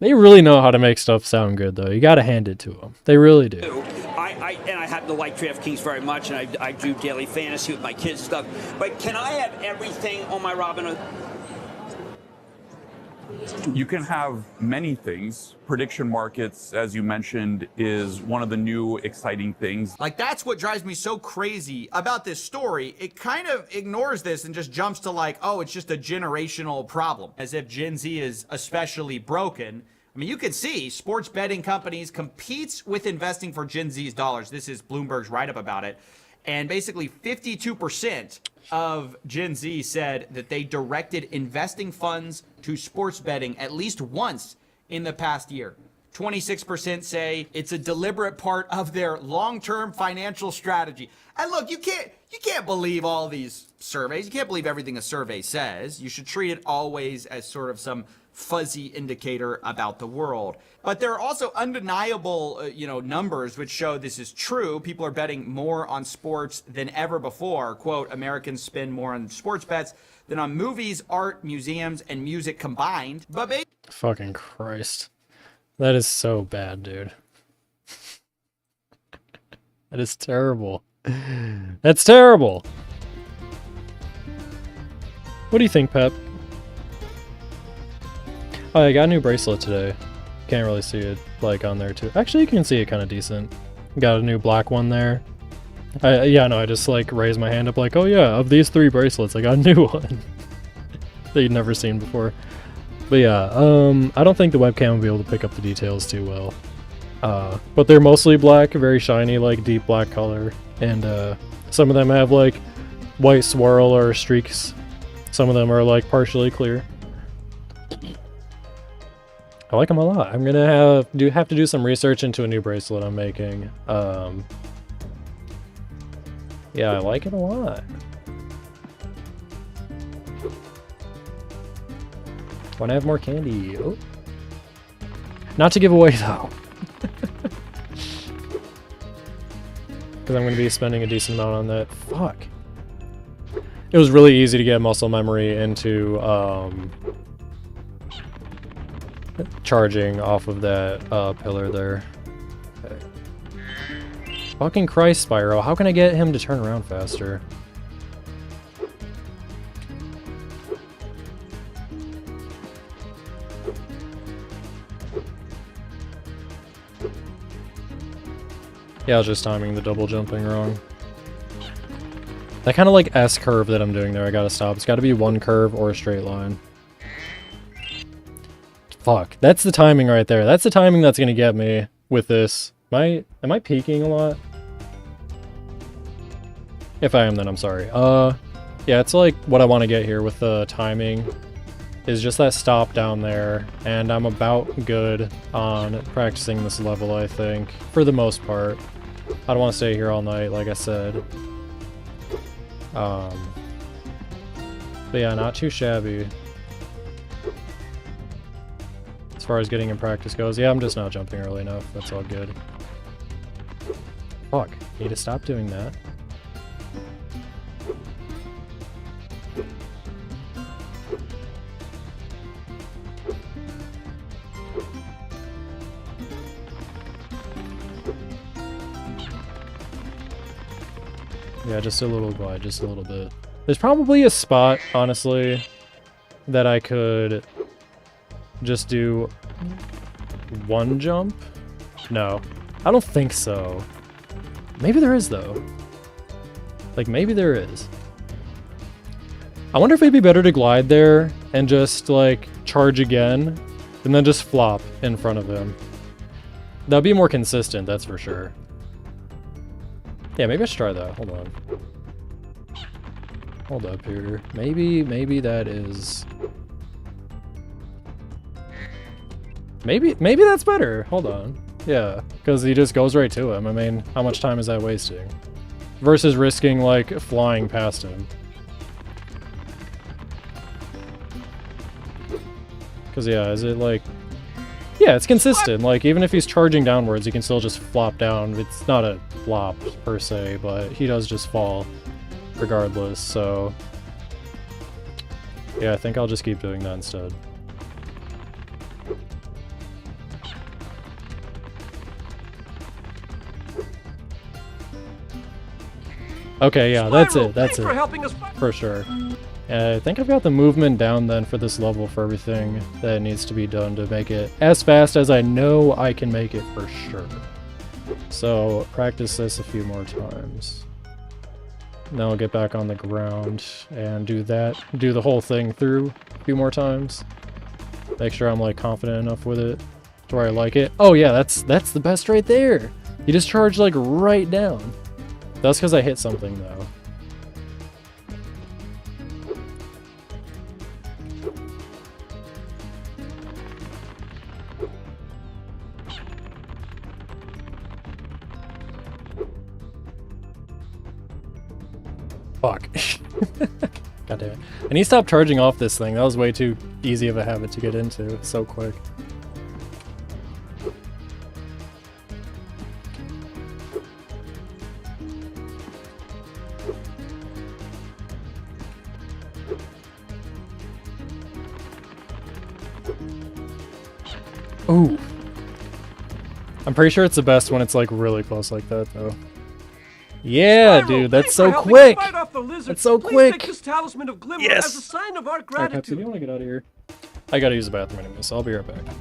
They really know how to make stuff sound good, though. You gotta hand it to them. They really do. I happen to like DraftKings very much, and I do daily fantasy with my kids stuff. But can I have everything on my Robinhood? You can have many things. Prediction markets, as you mentioned, is one of the new exciting things. Like, that's what drives me so crazy about this story. It kind of ignores this and just jumps to like, oh, it's just a generational problem, as if Gen Z is especially broken. I mean, you can see sports betting companies competes with investing for Gen Z's dollars. This is Bloomberg's write-up about it. And basically 52% of Gen Z said that they directed investing funds to sports betting at least once in the past year. 26% say it's a deliberate part of their long-term financial strategy. And look, you can't believe all these surveys. You can't believe everything a survey says. You should treat it always as sort of some fuzzy indicator about the world. But there are also undeniable, numbers which show this is true. People are betting more on sports than ever before. Quote, Americans spend more on sports bets than on movies, art, museums, and music combined. But Fucking Christ. That is so bad, dude. That is terrible. That's terrible. What do you think, Pep? Oh, I got a new bracelet today. Can't really see it, like, on there, too. Actually, you can see it kind of decent. Got a new black one there. I just, like, raised my hand up, like, oh, yeah, of these 3 bracelets, I got a new one. That you'd never seen before. But, yeah, I don't think the webcam will be able to pick up the details too well. But they're mostly black, very shiny, like, deep black color. And, some of them have, like, white swirl or streaks. Some of them are, like, partially clear. I like them a lot. I'm gonna have to do some research into a new bracelet I'm making. Yeah, I like it a lot. Want to have more candy? Oh. Not to give away though, because I'm gonna be spending a decent amount on that. Fuck. It was really easy to get muscle memory into charging off of that pillar there. Okay. Fucking Christ, Spyro. How can I get him to turn around faster? Yeah, I was just timing the double jumping wrong. That kind of like S curve that I'm doing there, I gotta stop. It's gotta be one curve or a straight line. Fuck, that's the timing right there. That's the timing that's gonna get me with this. Am I peeking a lot? If I am, then I'm sorry. Yeah, it's like what I want to get here with the timing is just that stop down there, and I'm about good on practicing this level, I think, for the most part. I don't want to stay here all night, like I said. But yeah, not too shabby. As far as getting in practice goes, yeah, I'm just not jumping early enough. That's all good. Fuck, need to stop doing that. Yeah, just a little glide, just a little bit. There's probably a spot, honestly, that I could just do one jump. No, I don't think so. Maybe there is, though. Like, maybe there is. I wonder if it'd be better to glide there and just, like, charge again, and then just flop in front of him. That'd be more consistent, that's for sure. Yeah, maybe I should try that. Hold on. Hold up here. Maybe that is... Maybe that's better. Hold on. Yeah, because he just goes right to him. I mean, how much time is that wasting? Versus risking, like, flying past him. Because, yeah, is it, like... Yeah, it's consistent. Like, even if he's charging downwards, he can still just flop down. It's not a flop, per se, but he does just fall regardless, so... Yeah, I think I'll just keep doing that instead. Okay, yeah, that's it, that's it. For sure. I think I've got the movement down then for this level for everything that needs to be done to make it as fast as I know I can make it for sure. So, practice this a few more times. Then I'll get back on the ground and do that, do the whole thing through a few more times. Make sure I'm like confident enough with it to where I like it. Oh yeah, that's the best right there. You just charge like right down. That's because I hit something though. Fuck. God damn it. I need to stop charging off this thing. That was way too easy of a habit to get into. It's so quick. Ooh. I'm pretty sure it's the best when it's like really close like that though. Yeah, dude, that's so quick. That's so quick. Yes. As a sign of our gratitude. Right, Pepsi, do you want to get out of here? I gotta use the bathroom anyway, so I'll be right back.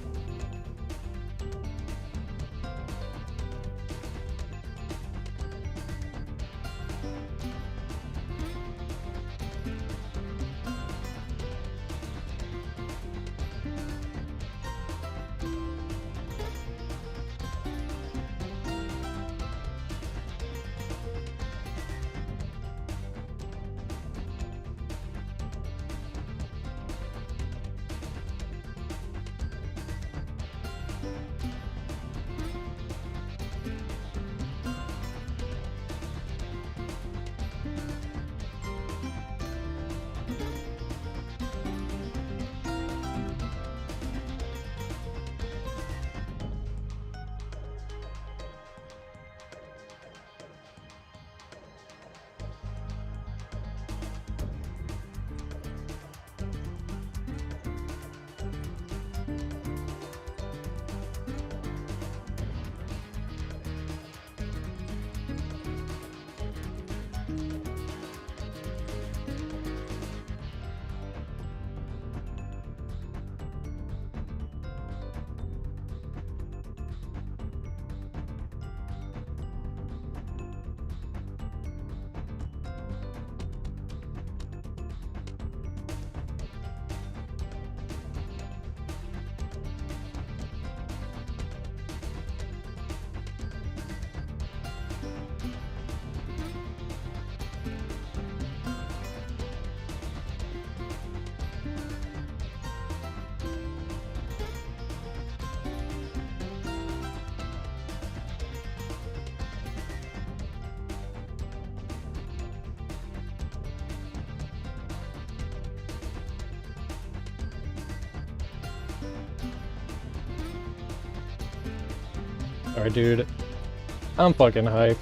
Alright, dude. I'm fucking hype.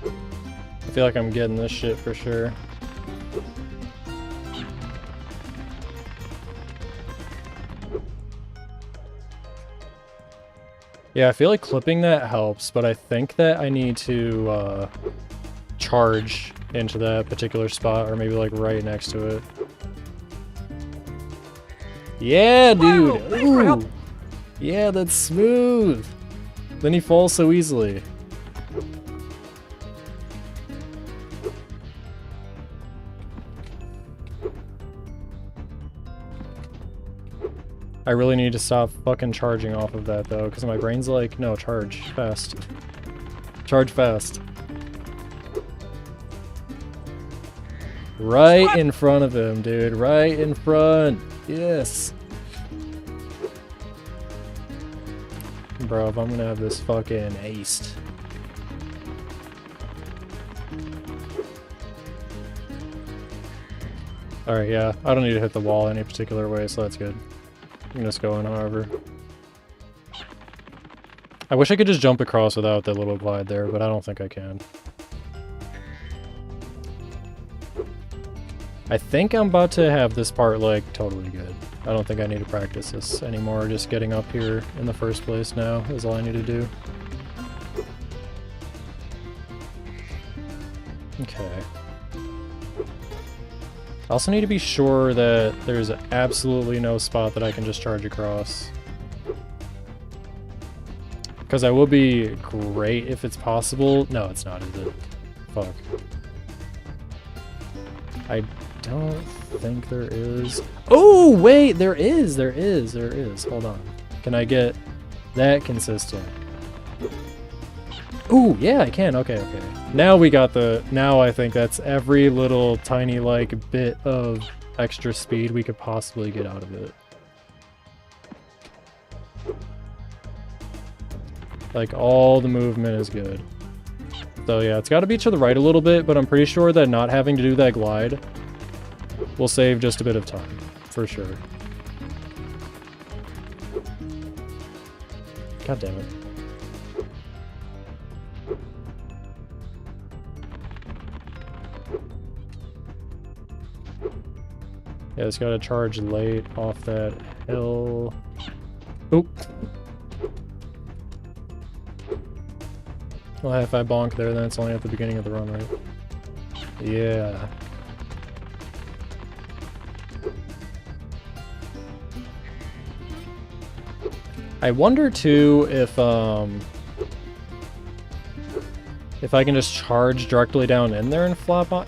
I feel like I'm getting this shit for sure. Yeah, I feel like clipping that helps, but I think that I need to charge into that particular spot, or maybe like right next to it. Yeah, dude! Ooh. Yeah, that's smooth! Then he falls so easily. I really need to stop fucking charging off of that though, because my brain's like, no, charge fast. Charge fast. Right in front of him, dude. Right in front. Yes. Bro, if I'm gonna have this fucking aced. Alright, yeah. I don't need to hit the wall any particular way, so that's good. I can just go in however. I wish I could just jump across without that little glide there, but I don't think I can. I think I'm about to have this part, like, totally good. I don't think I need to practice this anymore. Just getting up here in the first place now is all I need to do. Okay. I also need to be sure that there's absolutely no spot that I can just charge across. Because that would be great if it's possible. No, it's not, is it? Fuck. I don't think there is. Oh, wait, there is. Hold on. Can I get that consistent? Ooh, yeah, I can. Okay. Now we got the... Now I think that's every little tiny, like, bit of extra speed we could possibly get out of it. Like, all the movement is good. So yeah, it's got to be to the right a little bit, but I'm pretty sure that not having to do that glide will save just a bit of time, for sure. God damn it. Yeah, it's got to charge late off that hill. Oop. Well, if I bonk there, then it's only at the beginning of the run, right? Yeah. I wonder too if I can just charge directly down in there and flop out.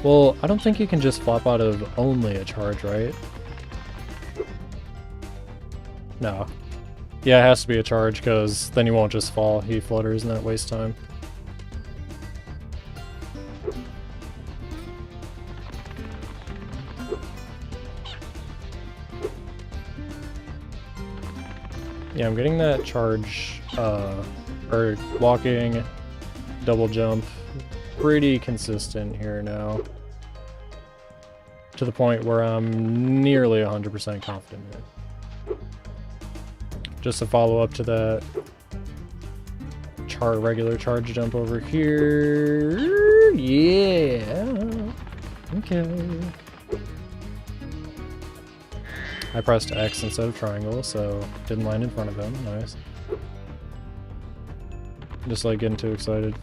Well, I don't think you can just flop out of only a charge, right? No. Yeah, it has to be a charge, because then you won't just fall. He flutters and that wastes time. Yeah, I'm getting that charge, or walking, double jump, pretty consistent here now. To the point where I'm nearly 100% confident in it. Just to follow up to that regular charge jump over here. Yeah. Okay. I pressed X instead of triangle, so didn't land in front of him. Nice. Just like getting too excited.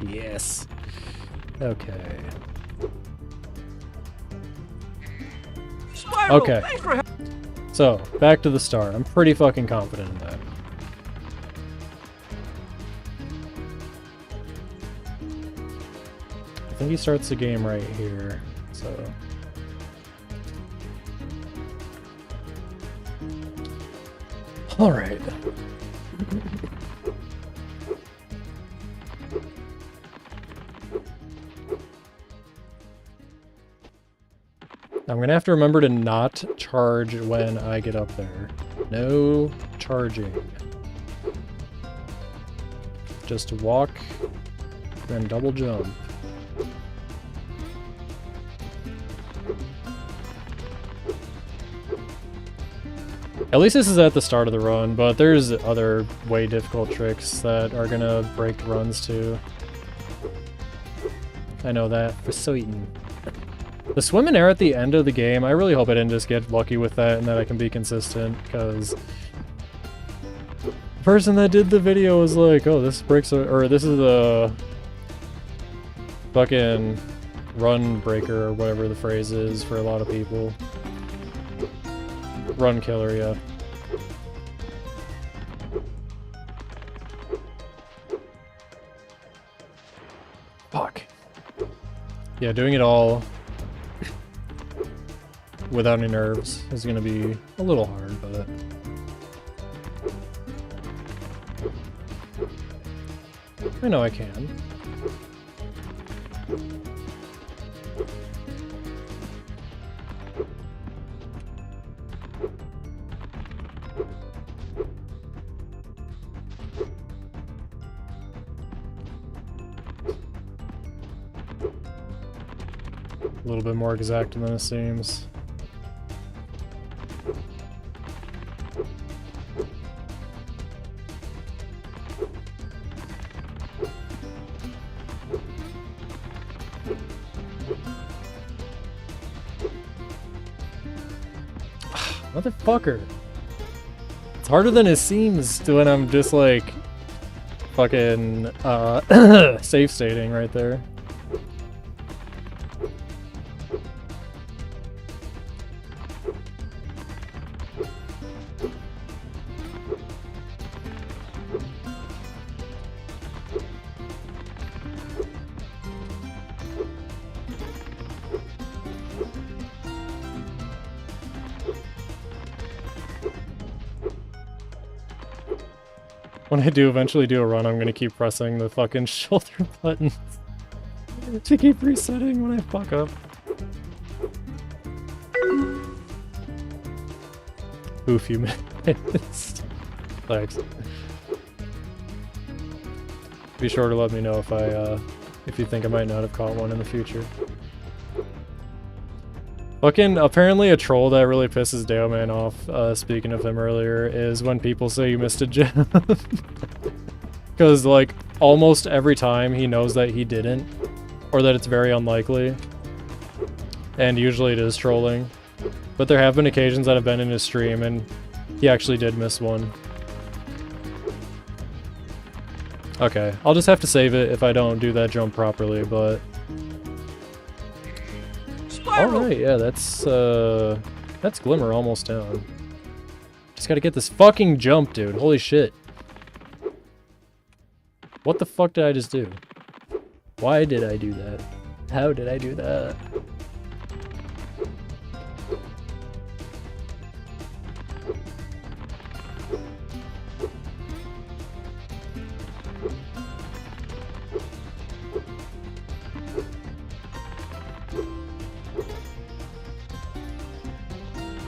Yes. Okay. Okay. So, back to the start. I'm pretty fucking confident in that. I think he starts the game right here, so... Alright. I'm gonna have to remember to not charge when I get up there. No charging. Just walk, then double jump. At least this is at the start of the run, but there's other way difficult tricks that are gonna break runs too. I know that for certain. The swim and air at the end of the game, I really hope I didn't just get lucky with that and that I can be consistent, because the person that did the video was like, oh, this breaks, or this is the fucking run breaker, or whatever the phrase is for a lot of people. Run killer, yeah. Fuck. Yeah, doing it all without any nerves is gonna be a little hard, but I know I can. A little bit more exact than it seems. Motherfucker. It's harder than it seems when I'm just like fucking safe stating right there. When I do eventually do a run, I'm gonna keep pressing the fucking shoulder buttons to keep resetting when I fuck up. Oof, you missed. Thanks. Be sure to let me know if you think I might not have caught one in the future. Fucking, apparently a troll that really pisses Daoman off, speaking of him earlier, is when people say you missed a gem. Because, like, almost every time he knows that he didn't, or that it's very unlikely. And usually it is trolling. But there have been occasions that I've been in his stream and he actually did miss one. Okay, I'll just have to save it if I don't do that jump properly, but... Alright, yeah, that's Glimmer almost down. Just gotta get this fucking jump, dude. Holy shit. What the fuck did I just do? Why did I do that? How did I do that?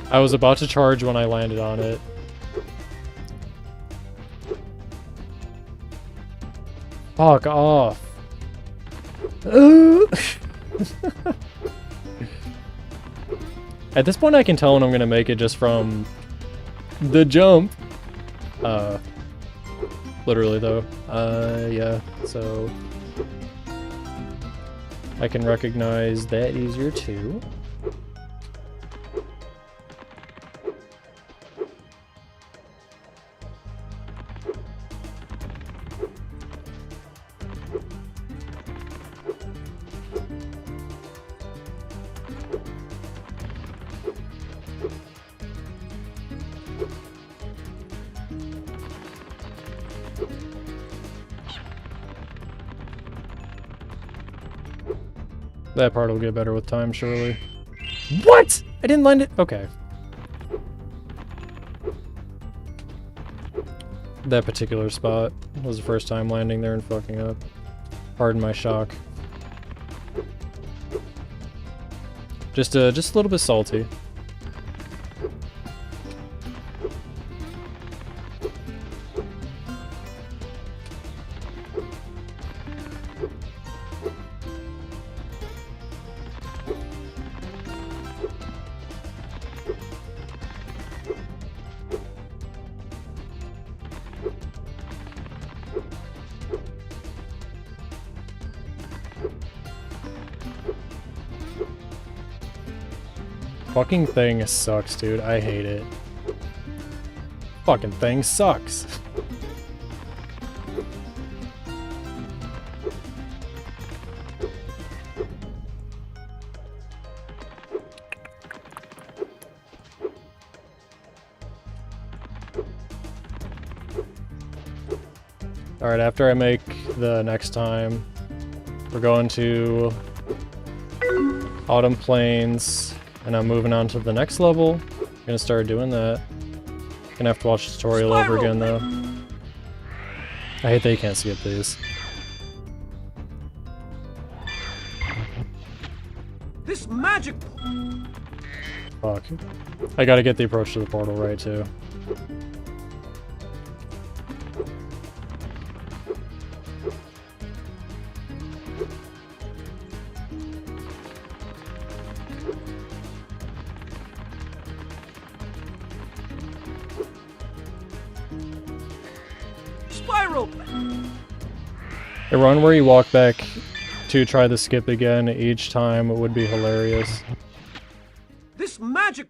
I was about to charge when I landed on it. Fuck off. At this point I can tell when I'm gonna make it just from the jump. Literally though. Yeah, so I can recognize that easier too. That part will get better with time, surely. What? I didn't land it? Okay. That particular spot was the first time landing there and fucking up. Pardon my shock. Just a little bit salty. fucking thing sucks, dude. I hate it. Fucking thing sucks. Alright, after I make the next time, we're going to Autumn Plains, and I'm moving on to the next level. I'm gonna start doing that. Gonna have to watch the tutorial over again, though. I hate that you can't skip these. This magic. Fuck. I gotta get the approach to the portal right, too. Spiral. A run where you walk back to try the skip again each time would be hilarious. This magic.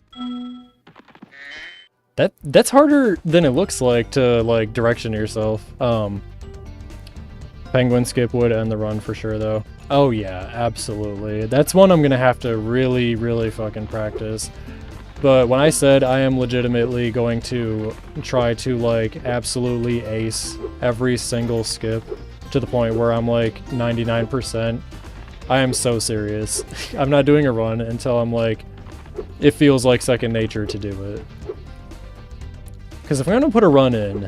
That's harder than it looks like to like direction yourself. Penguin skip would end the run for sure though. Oh yeah, absolutely. That's one I'm gonna have to really, really fucking practice. But when I said I am legitimately going to try to like absolutely ace every single skip to the point where I'm like 99%, I am so serious. I'm not doing a run until I'm like, it feels like second nature to do it. Because if I'm gonna put a run in,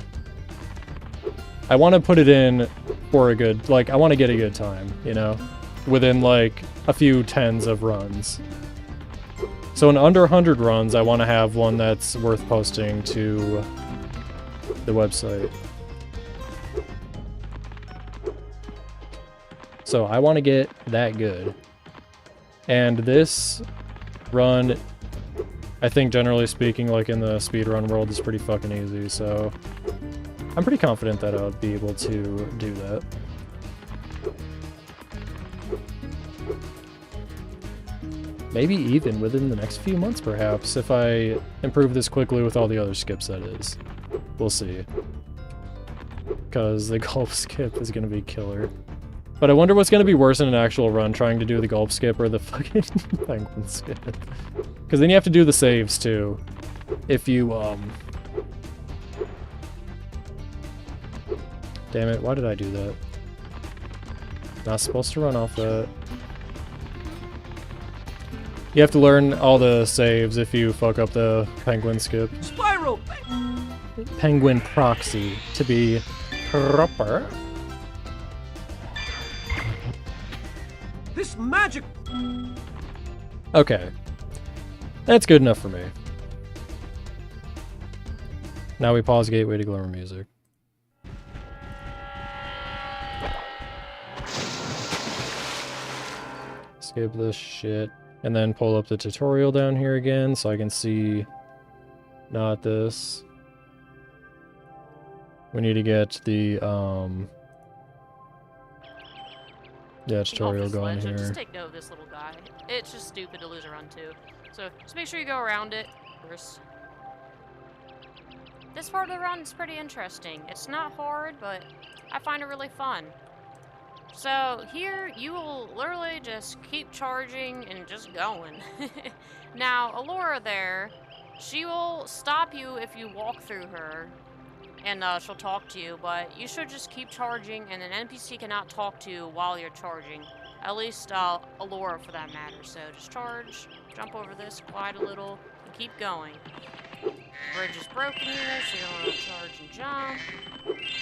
I want to put it in for a good, like, I want to get a good time, you know? Within like a few tens of runs. So in under 100 runs, I want to have one that's worth posting to the website. So I want to get that good. And this run, I think generally speaking, like in the speedrun world, is pretty fucking easy, so I'm pretty confident that I would be able to do that. Maybe even within the next few months, perhaps, if I improve this quickly with all the other skips, that is. We'll see. Because the gulp skip is going to be killer. But I wonder what's going to be worse in an actual run, trying to do the gulp skip or the fucking penguin skip. Because then you have to do the saves, too. If you, Damn it, why did I do that? Not supposed to run off that. You have to learn all the saves if you fuck up the penguin skip. Spiral. Penguin proxy, to be proper. This magic. Okay. That's good enough for me. Now we pause Gateway to Glimmer music. Skip this shit. And then pull up the tutorial down here again so I can see not this. We need to get the tutorial going here. Just take note of this little guy. It's just stupid to lose a run too. So just make sure you go around it first. This part of the run is pretty interesting. It's not hard, but I find it really fun. So here you will literally just keep charging and just going. Now Alora there, she will stop you if you walk through her, and she'll talk to you, but you should just keep charging, and an NPC cannot talk to you while you're charging. At least Alora for that matter. So just charge, jump over this, glide a little, and keep going. Bridge is broken here, so you don't want to charge and jump.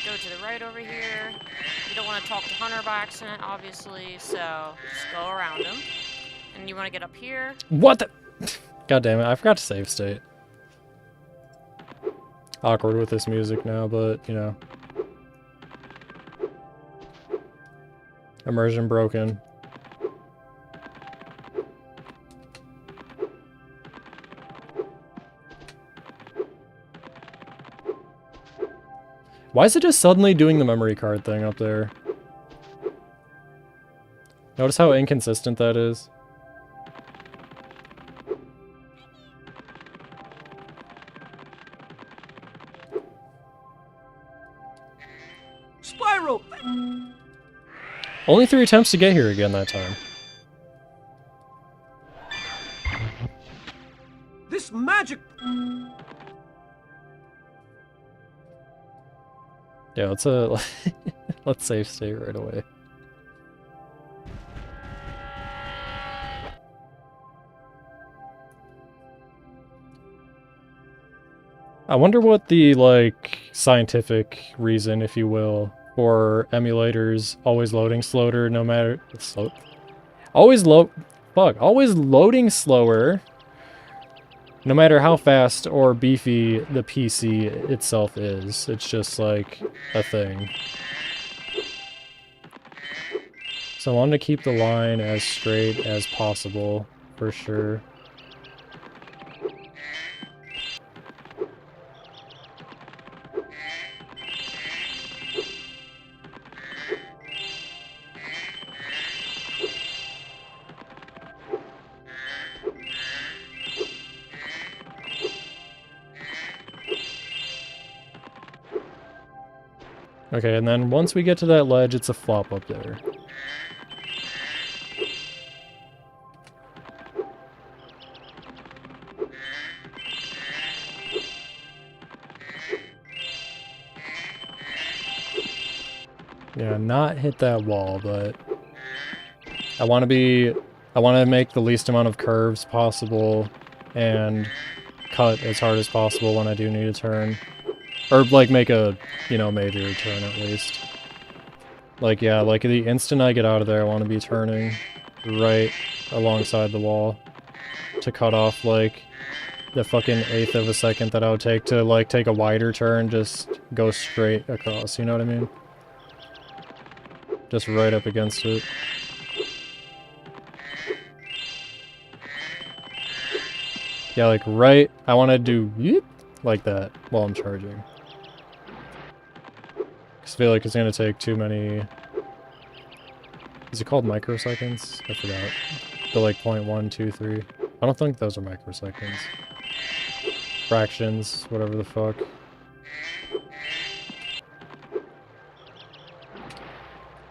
Go to the right over here. You don't want to talk to Hunter by accident, obviously, so just go around him. And you want to get up here. What the? God damn it, I forgot to save state. Awkward with this music now, but, you know. Immersion broken. Why is it just suddenly doing the memory card thing up there? Notice how inconsistent that is? spiral! Only 3 attempts to get here again that time. This magic... Yeah, let's let's save state right away. I wonder what the, like, scientific reason, if you will, for emulators always loading slower no matter... always loading slower no matter how fast or beefy the PC itself is. It's just, like, a thing. So I wanted to keep the line as straight as possible, for sure. Okay, and then once we get to that ledge, it's a flop up there. Yeah, not hit that wall, but I want to make the least amount of curves possible and cut as hard as possible when I do need a turn. Or, like, make a, you know, major turn at least. Like, yeah, like, the instant I get out of there, I want to be turning right alongside the wall to cut off, like, the fucking 1/8 of a second that I would take to, like, take a wider turn, just go straight across, you know what I mean? Just right up against it. Yeah, like, right, I want to do yeep, like that while I'm charging. I feel like it's going to take too many... Is it called microseconds? I forgot. The, like, 0.1, 2, 3. I don't think those are microseconds. Fractions, whatever the fuck.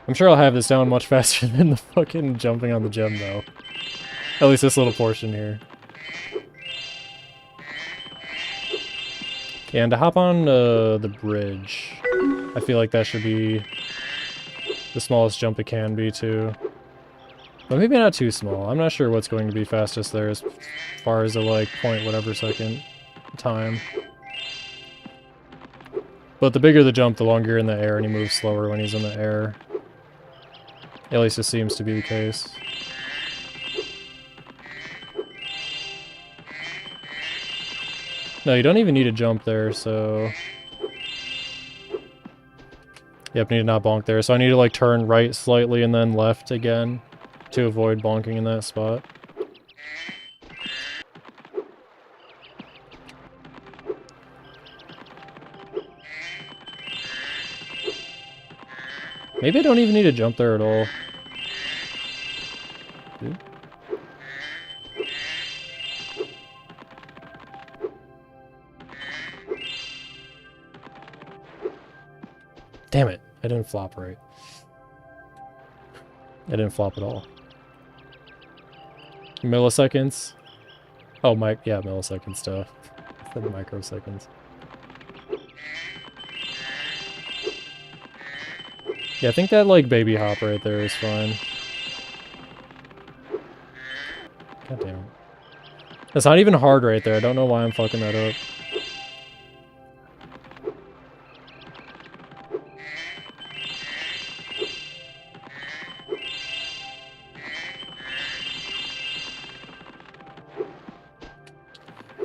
I'm sure I'll have this down much faster than the fucking jumping on the gem, though. At least this little portion here. Yeah, and to hop on the bridge, I feel like that should be the smallest jump it can be, too. But maybe not too small. I'm not sure what's going to be fastest there as far as the, like, point whatever second time. But the bigger the jump, the longer you're in the air, and he moves slower when he's in the air. At least it seems to be the case. No, you don't even need to jump there, so... Yep, need to not bonk there. So I need to, like, turn right slightly and then left again to avoid bonking in that spot. Maybe I don't even need to jump there at all. Ooh. Damn it, I didn't flop right. I didn't flop at all. Milliseconds? Oh, yeah, millisecond stuff. I said microseconds. Yeah, I think that, like, baby hop right there is fine. God damn it. That's not even hard right there. I don't know why I'm fucking that up.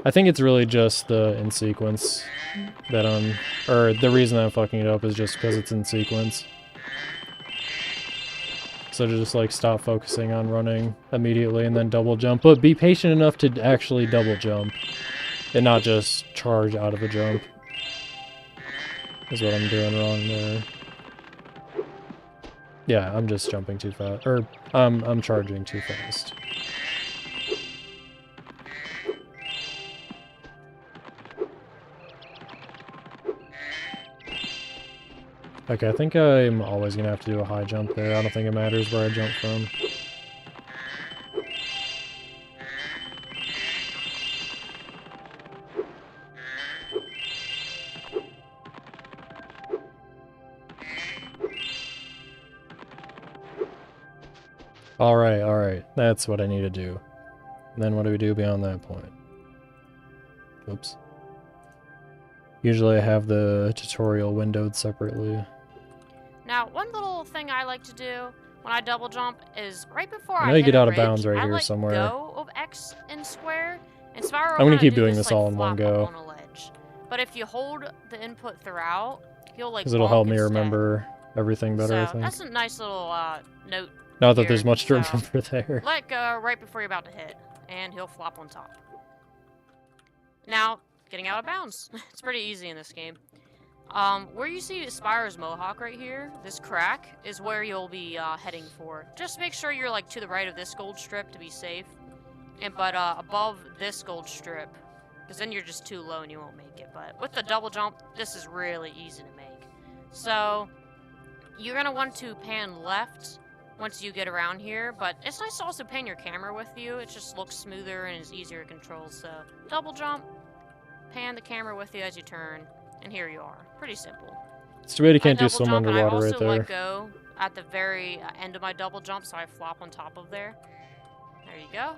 I think it's really just the in sequence that or the reason I'm fucking it up is just because it's in sequence. So to just, like, stop focusing on running immediately and then double jump, but be patient enough to actually double jump and not just charge out of a jump is what I'm doing wrong there. Yeah, I'm just jumping too fast, or I'm charging too fast. Okay, I think I'm always gonna have to do a high jump there. I don't think it matters where I jump from. Alright. That's what I need to do. And then what do we do beyond that point? Oops. Usually I have the tutorial windowed separately. Now, one little thing I like to do when I double jump is right before I I know you hit get a out of ridge, bounds right I here let somewhere. go of X and square, and Spyro I'm gonna kinda keep do doing this this like all in one flop up go. on a ledge. But if you hold the input throughout, he'll like Because it'll bonk help me instead. remember everything better, I So think. that's a nice little note. Not that here. there's much to So, remember there. let go right before you're about to hit, and he'll flop on top. Now, getting out of bounds. It's pretty easy in this game. Where you see Spyro's mohawk right here, this crack, is where you'll be heading for. Just make sure you're like to the right of this gold strip to be safe. But above this gold strip, because then you're just too low and you won't make it. But with the double jump, this is really easy to make. So, you're gonna want to pan left once you get around here, but it's nice to also pan your camera with you. It just looks smoother and is easier to control. So, double jump, pan the camera with you as you turn, and here you are. Pretty simple. It's too bad you I can't do double swim jump, and I underwater right also there. let go at the very end of my double jump, so I flop on top of there. There you go.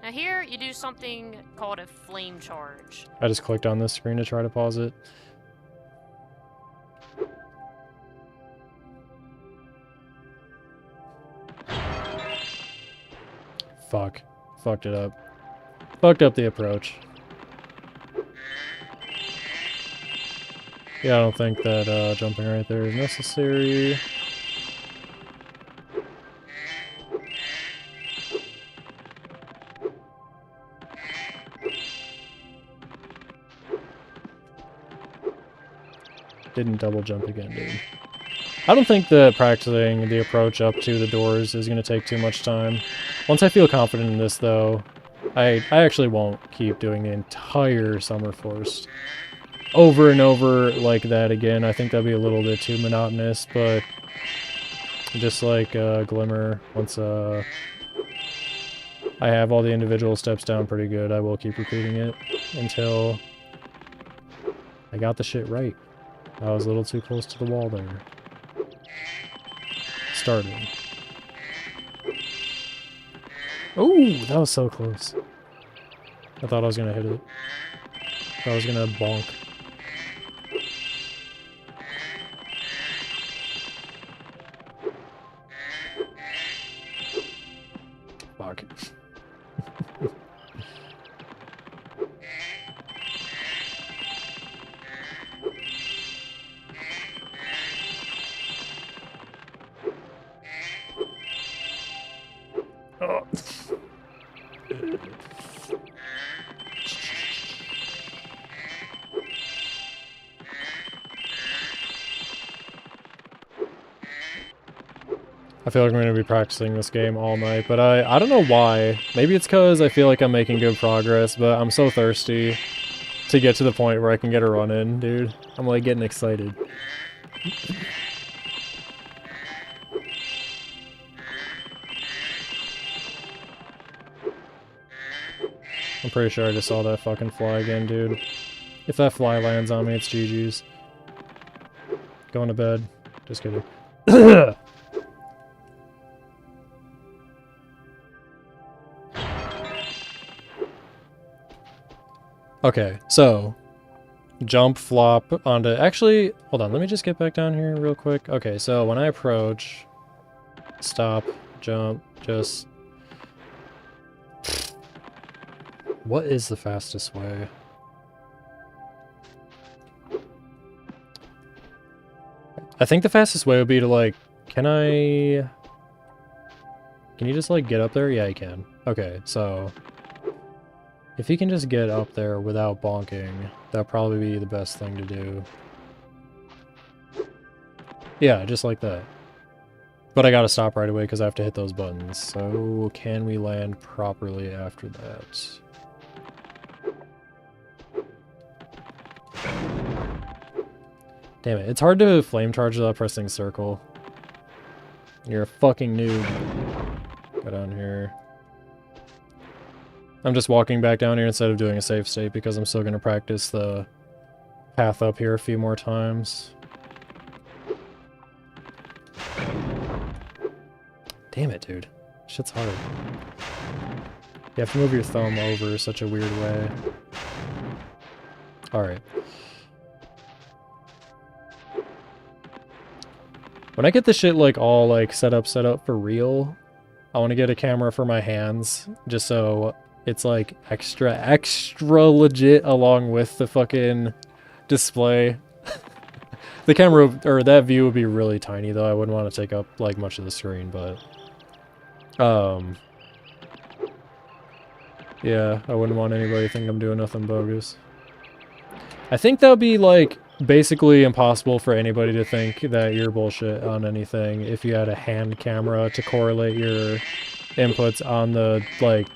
Now here, you do something called a flame charge. I just clicked on this screen to try to pause it. Fuck. Fucked it up. Fucked up the approach. Yeah, I don't think that jumping right there is necessary. Didn't double jump again, dude. I don't think that practicing the approach up to the doors is going to take too much time. Once I feel confident in this, though, I actually won't keep doing the entire Summer Force over and over like that again. I think that'd be a little bit too monotonous, but just like Glimmer, once I have all the individual steps down pretty good, I will keep repeating it until I got the shit right. I was a little too close to the wall there. Starting. Ooh, that was so close. I thought I was gonna hit it. I thought I was gonna bonk. Fuck. Oh. I feel like I'm going to be practicing this game all night, but I don't know why. Maybe it's because I feel like I'm making good progress, but I'm so thirsty to get to the point where I can get a run in, dude. I'm like getting excited. I'm pretty sure I just saw that fucking fly again, dude. If that fly lands on me, it's GG's. Going to bed. Just kidding. Okay, so jump, flop onto... Actually, hold on, let me just get back down here real quick. Okay, so when I approach, stop, jump, just... What is the fastest way? I think the fastest way would be to, like, can you just, like, get up there? Yeah, you can. Okay, so... if he can just get up there without bonking, that'd probably be the best thing to do. Yeah, just like that. But I gotta stop right away because I have to hit those buttons. So, can we land properly after that? Damn it, it's hard to flame charge without pressing circle. You're a fucking noob. Go down here. I'm just walking back down here instead of doing a safe state because I'm still gonna practice the path up here a few more times. Damn it, dude. Shit's hard. You have to move your thumb over such a weird way. Alright. When I get this shit like all like set up for real, I want to get a camera for my hands just so it's like extra legit along with the fucking display. The camera or that view would be really tiny though. I wouldn't want to take up like much of the screen, but yeah, I wouldn't want anybody to think I'm doing nothing bogus. I think that would be like basically impossible for anybody to think that you're bullshit on anything if you had a hand camera to correlate your inputs on the like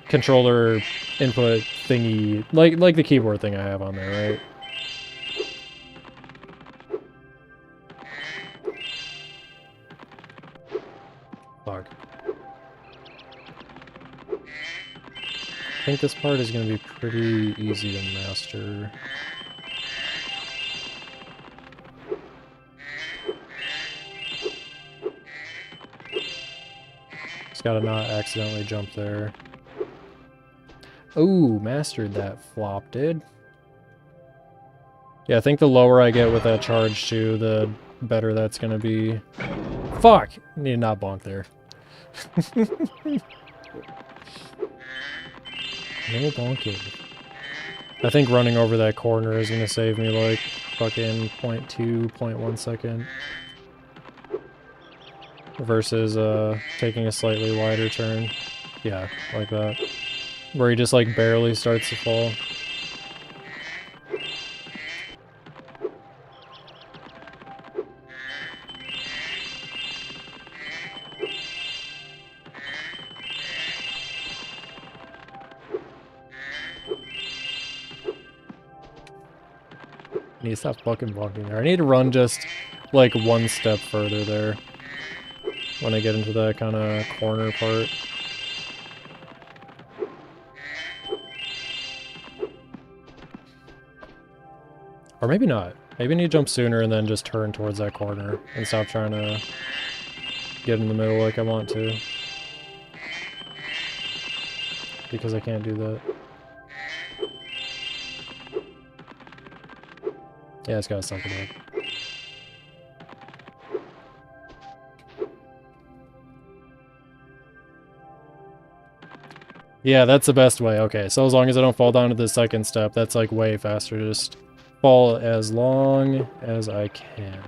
controller input thingy, like the keyboard thing I have on there, right? Fuck. I think this part is going to be pretty easy to master. Just gotta not accidentally jump there. Ooh, mastered that flop, dude. Yeah, I think the lower I get with that charge too, the better that's gonna be. Fuck! Need to not bonk there. No bonking. I think running over that corner is gonna save me like fucking 0.2, 0.1 second. Versus taking a slightly wider turn. Yeah, like that. Where he just like barely starts to fall. I need to stop fucking walking there. I need to run just like one step further there when I get into that kind of corner part. Or maybe not. Maybe I need to jump sooner and then just turn towards that corner and stop trying to get in the middle like I want to. Because I can't do that. Yeah, it's gotta stop it up. Yeah, that's the best way. Okay, so as long as I don't fall down to the second step, that's like way faster. Just fall as long as I can.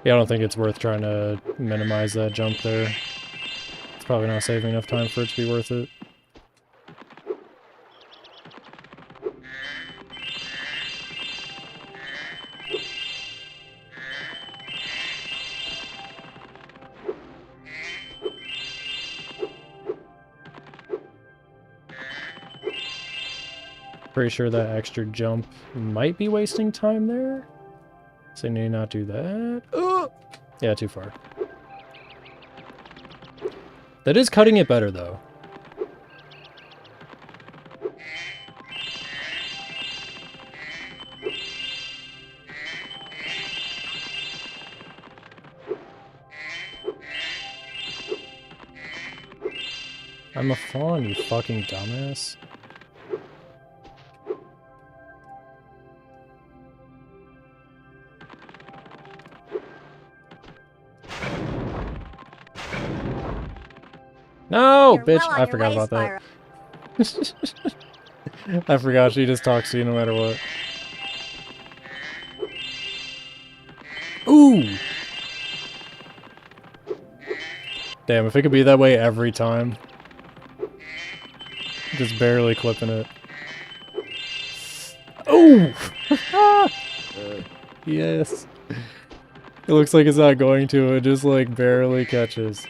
Yeah, I don't think it's worth trying to minimize that jump there. It's probably not saving enough time for it to be worth it. Pretty sure that extra jump might be wasting time there. So I need to not do that. Oh! Yeah, too far. That is cutting it better, though. I'm a fawn, you fucking dumbass. No, bitch! I forgot about that. I forgot she just talks to you no matter what. Ooh! Damn, if it could be that way every time. Just barely clipping it. Ooh! Yes. It looks like it's not going to, it just like barely catches.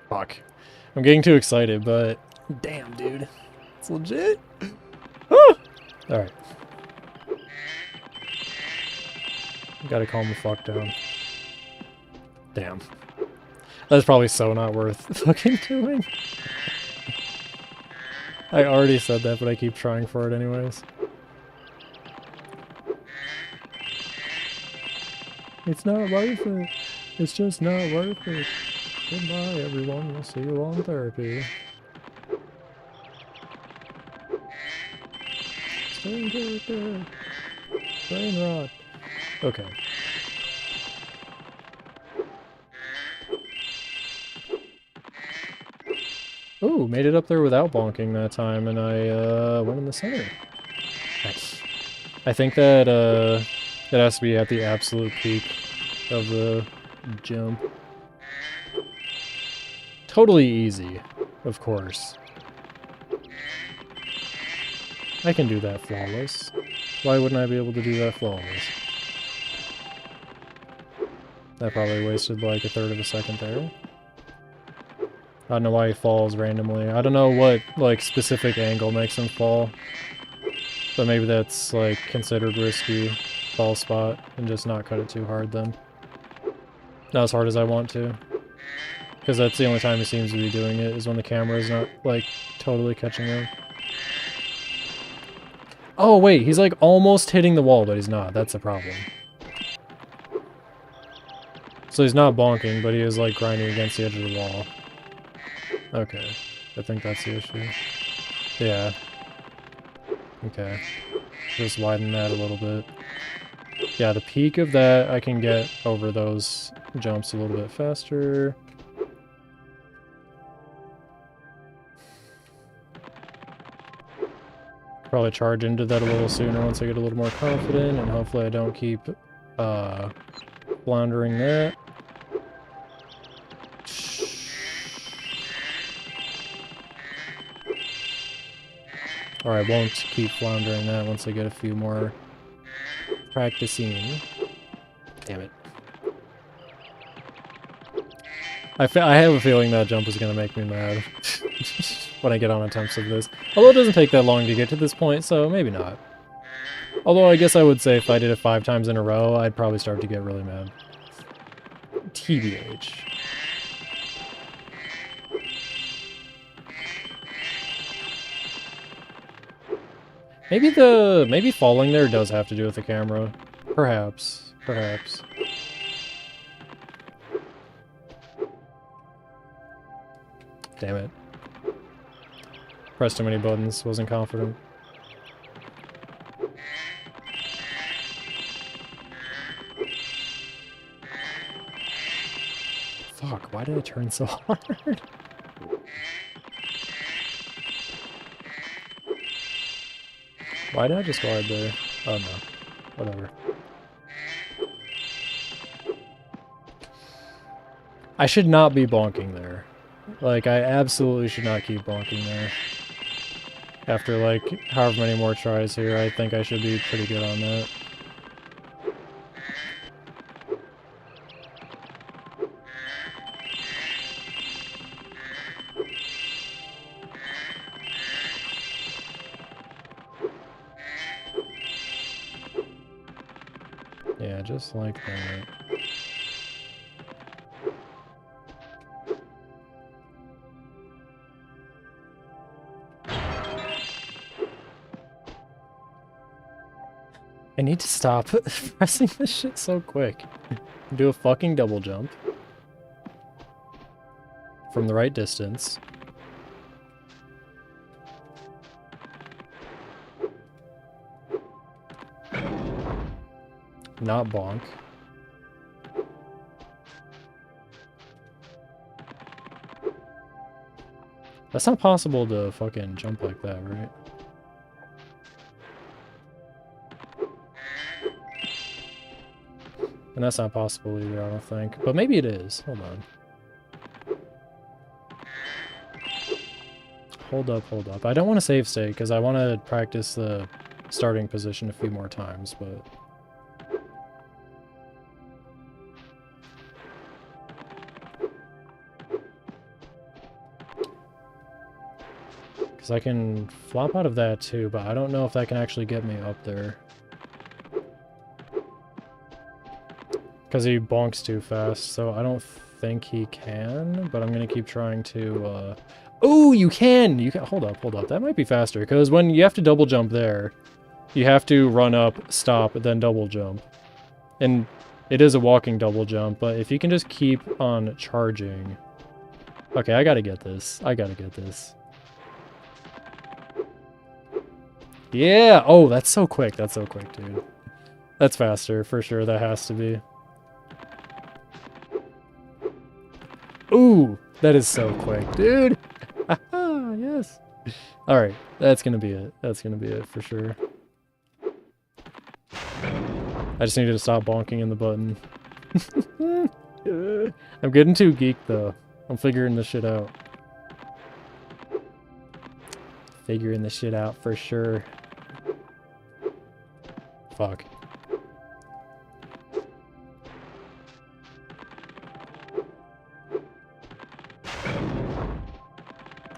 Fuck. I'm getting too excited, but damn, dude. It's legit. Alright. Gotta calm the fuck down. Damn. That's probably so not worth fucking doing. I already said that, but I keep trying for it anyways. It's not worth it. It's just not worth it. Goodbye, everyone. We'll see you on therapy. Staying character. Brain rot. Okay. Ooh, made it up there without bonking that time, and I went in the center. Nice. I think that it has to be at the absolute peak of the jump. Totally easy, of course. I can do that flawless. Why wouldn't I be able to do that flawless? That probably wasted like a third of a second there. I don't know why he falls randomly. I don't know what like specific angle makes him fall. But maybe that's like considered risky fall spot and just not cut it too hard then. Not as hard as I want to. Because that's the only time he seems to be doing it, is when the camera is not like totally catching him. Oh wait, he's like almost hitting the wall, but he's not. That's the problem. So he's not bonking, but he is like grinding against the edge of the wall. Okay, I think that's the issue. Yeah. Okay. Just widen that a little bit. Yeah, the peak of that, I can get over those jumps a little bit faster. Probably charge into that a little sooner once I get a little more confident, and hopefully I don't keep floundering that. Or I won't keep floundering that once I get a few more practicing. Damn it. I have a feeling that jump is going to make me mad when I get on attempts of this. Although it doesn't take that long to get to this point, so maybe not. Although I guess I would say if I did it 5 times in a row, I'd probably start to get really mad. TBH. Maybe falling there does have to do with the camera. Perhaps. Perhaps. Damn it. Pressed too many buttons, wasn't confident. Fuck, why did I turn so hard? Why did I just glide there? Oh no. Whatever. I should not be bonking there. Like, I absolutely should not keep bonking there. After, like, however many more tries here, I think I should be pretty good on that. Yeah, just like that. I need to stop pressing this shit so quick. Do a fucking double jump. From the right distance. Not bonk. That's not possible to fucking jump like that, right? And that's not possible either, I don't think. But maybe it is. Hold on. Hold up, hold up. I don't want to save state because I want to practice the starting position a few more times, but... Because I can flop out of that too, but I don't know if that can actually get me up there. Because he bonks too fast, so I don't think he can, but I'm going to keep trying to... Oh, you can! You can. Hold up, hold up. That might be faster, because when you have to double jump there, you have to run up, stop, then double jump. And it is a walking double jump, but if you can just keep on charging... Okay, I gotta get this. I gotta get this. Yeah! Oh, that's so quick. That's so quick, dude. That's faster, for sure. That has to be. Ooh! That is so quick, dude! Haha, yes! Alright, that's gonna be it. That's gonna be it, for sure. I just needed to stop bonking in the button. I'm getting too geeked, though. I'm figuring this shit out. Figuring this shit out, for sure. Fuck.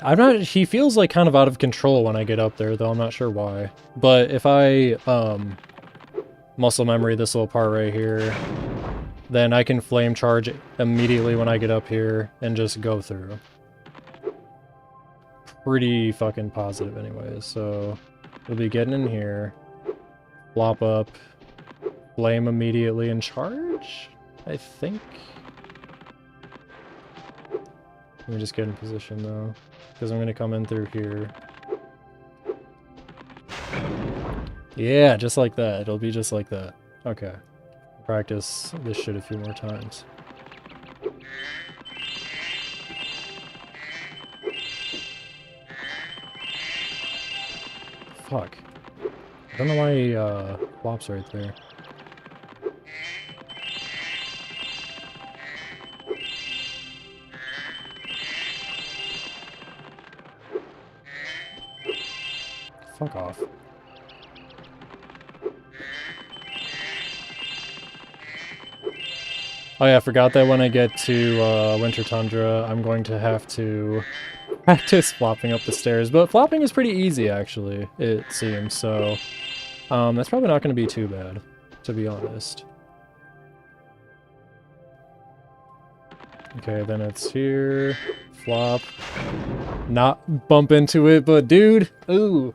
I'm not, he feels like kind of out of control when I get up there, though I'm not sure why. But if I, muscle memory this little part right here, then I can flame charge immediately when I get up here and just go through. Pretty fucking positive anyways, so we'll be getting in here, flop up, flame immediately and charge, I think. Let me just get in position though, because I'm going to come in through here. Yeah, just like that. It'll be just like that. Okay. Practice this shit a few more times. Fuck. I don't know why he flops right there. Fuck off. Oh yeah, I forgot that when I get to Winter Tundra, I'm going to have to practice flopping up the stairs. But flopping is pretty easy, actually, it seems, so that's probably not going to be too bad, to be honest. Okay, then it's here, flop, not bump into it, but dude, ooh.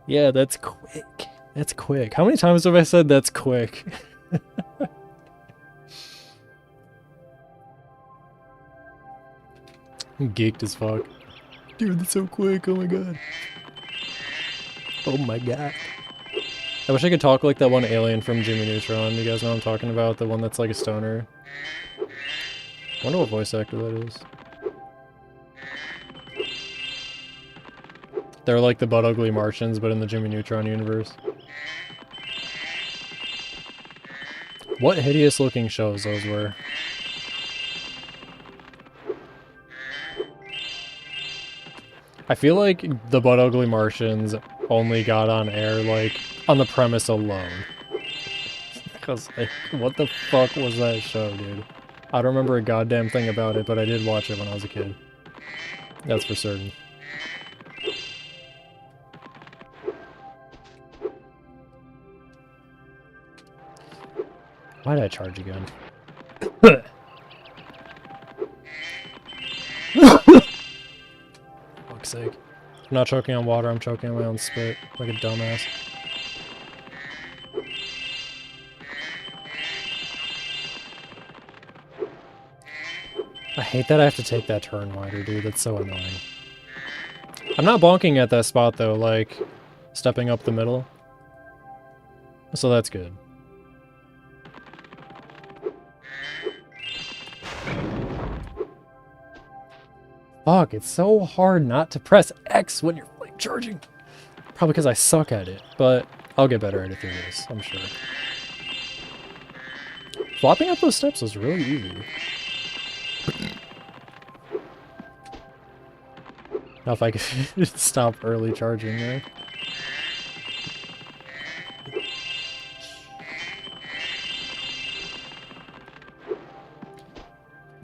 Yeah, that's quick. That's quick. How many times have I said that's quick? I'm geeked as fuck. Dude, that's so quick. Oh my god. Oh my god. I wish I could talk like that one alien from Jimmy Neutron. You guys know what I'm talking about? The one that's like a stoner. I wonder what voice actor that is. They're like the butt ugly Martians, but in the Jimmy Neutron universe. What hideous looking shows those were. I feel like the butt ugly Martians only got on air like on the premise alone. Because like, what the fuck was that show, dude? I don't remember a goddamn thing about it, but I did watch it when I was a kid. That's for certain. Why did I charge again? Fuck's sake. I'm not choking on water, I'm choking on my own spit, like a dumbass. I hate that I have to take that turn wider, dude, that's so annoying. I'm not bonking at that spot though, like, stepping up the middle. So that's good. Fuck, it's so hard not to press X when you're like charging. Probably because I suck at it, but I'll get better at it through this, I'm sure. Flopping up those steps was really easy. Now if I could stop early charging there.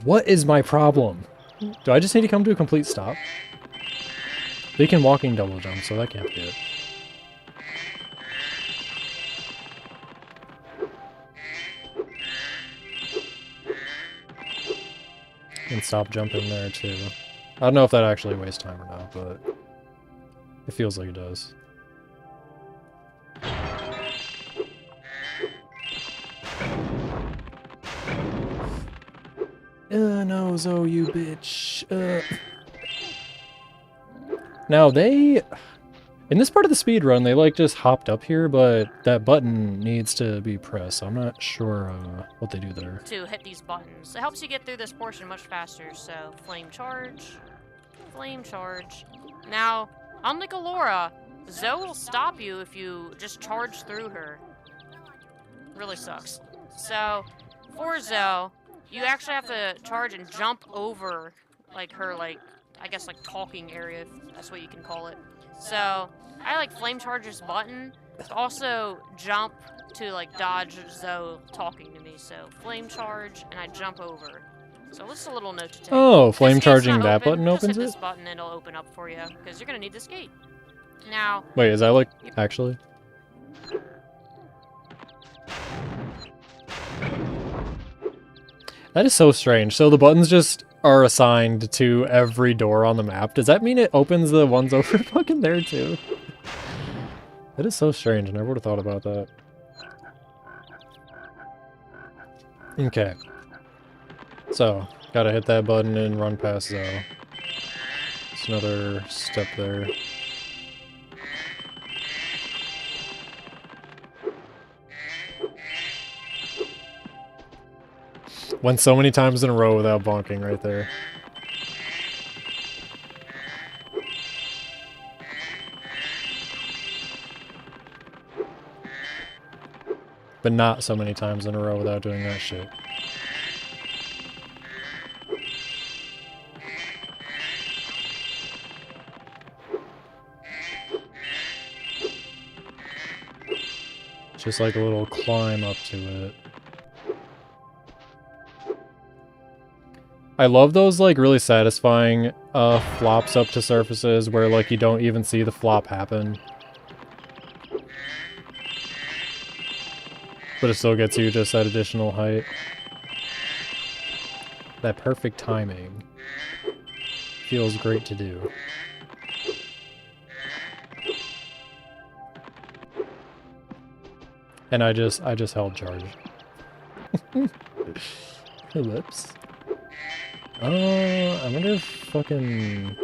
What is my problem? Do I just need to come to a complete stop? They can walking double jump, so that can't be it. And stop jumping there too. I don't know if that actually wastes time or not, but it feels like it does. No, Zoe, you bitch. Now they... In this part of the speed run, they like just hopped up here, but that button needs to be pressed. I'm not sure what they do there. To hit these buttons. It helps you get through this portion much faster. So, flame charge. Flame charge. Now, unlike Alora, Zoe will stop you if you just charge through her. Really sucks. So, for Zoe, you actually have to charge and jump over, like, her, like, I guess, like, talking area, if that's what you can call it. So, I like flame charge this button, but also jump to, like, dodge Zoe talking to me. So, flame charge, and I jump over. So, this is a little note to take. Oh, flame This gate's charging not that open, button just opens hit it? this button and it'll open up for you, because you're going to need this gate. Now... Wait, is that like, actually? That is so strange. So the buttons just are assigned to every door on the map. Does that mean it opens the ones over fucking there too? That is so strange. I never would have thought about that. Okay. So, gotta hit that button and run past Zoe. It's another step there. Went so many times in a row without bonking right there. But not so many times in a row without doing that shit. Just like a little climb up to it. I love those like really satisfying flops up to surfaces where like you don't even see the flop happen. But it still gets you just that additional height. That perfect timing. Feels great to do. And I just held charge. Whoops. I wonder if fucking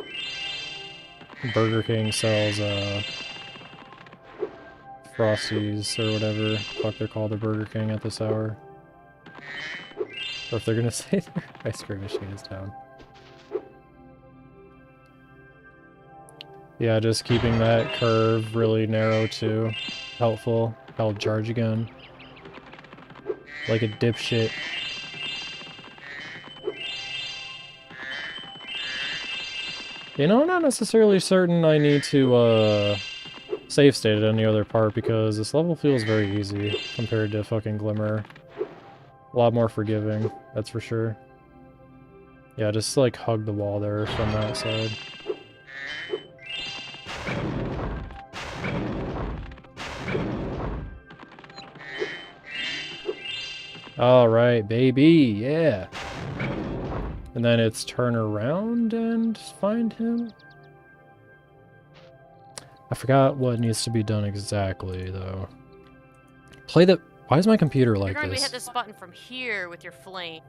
Burger King sells Frosties or whatever the fuck they're called, the Burger King at this hour. Or if they're gonna say their ice cream machine is down. Yeah, just keeping that curve really narrow too. Helpful. Held charge again. Like a dipshit. You know, I'm not necessarily certain I need to, save state at any other part because this level feels very easy compared to fucking Glimmer. A lot more forgiving, that's for sure. Yeah, just like hug the wall there from that side. Alright, baby, yeah. And then it's turn around and find him. I forgot what needs to be done exactly, though. Play the... Why is my computer like You're going to this? hit this button from here with your flame.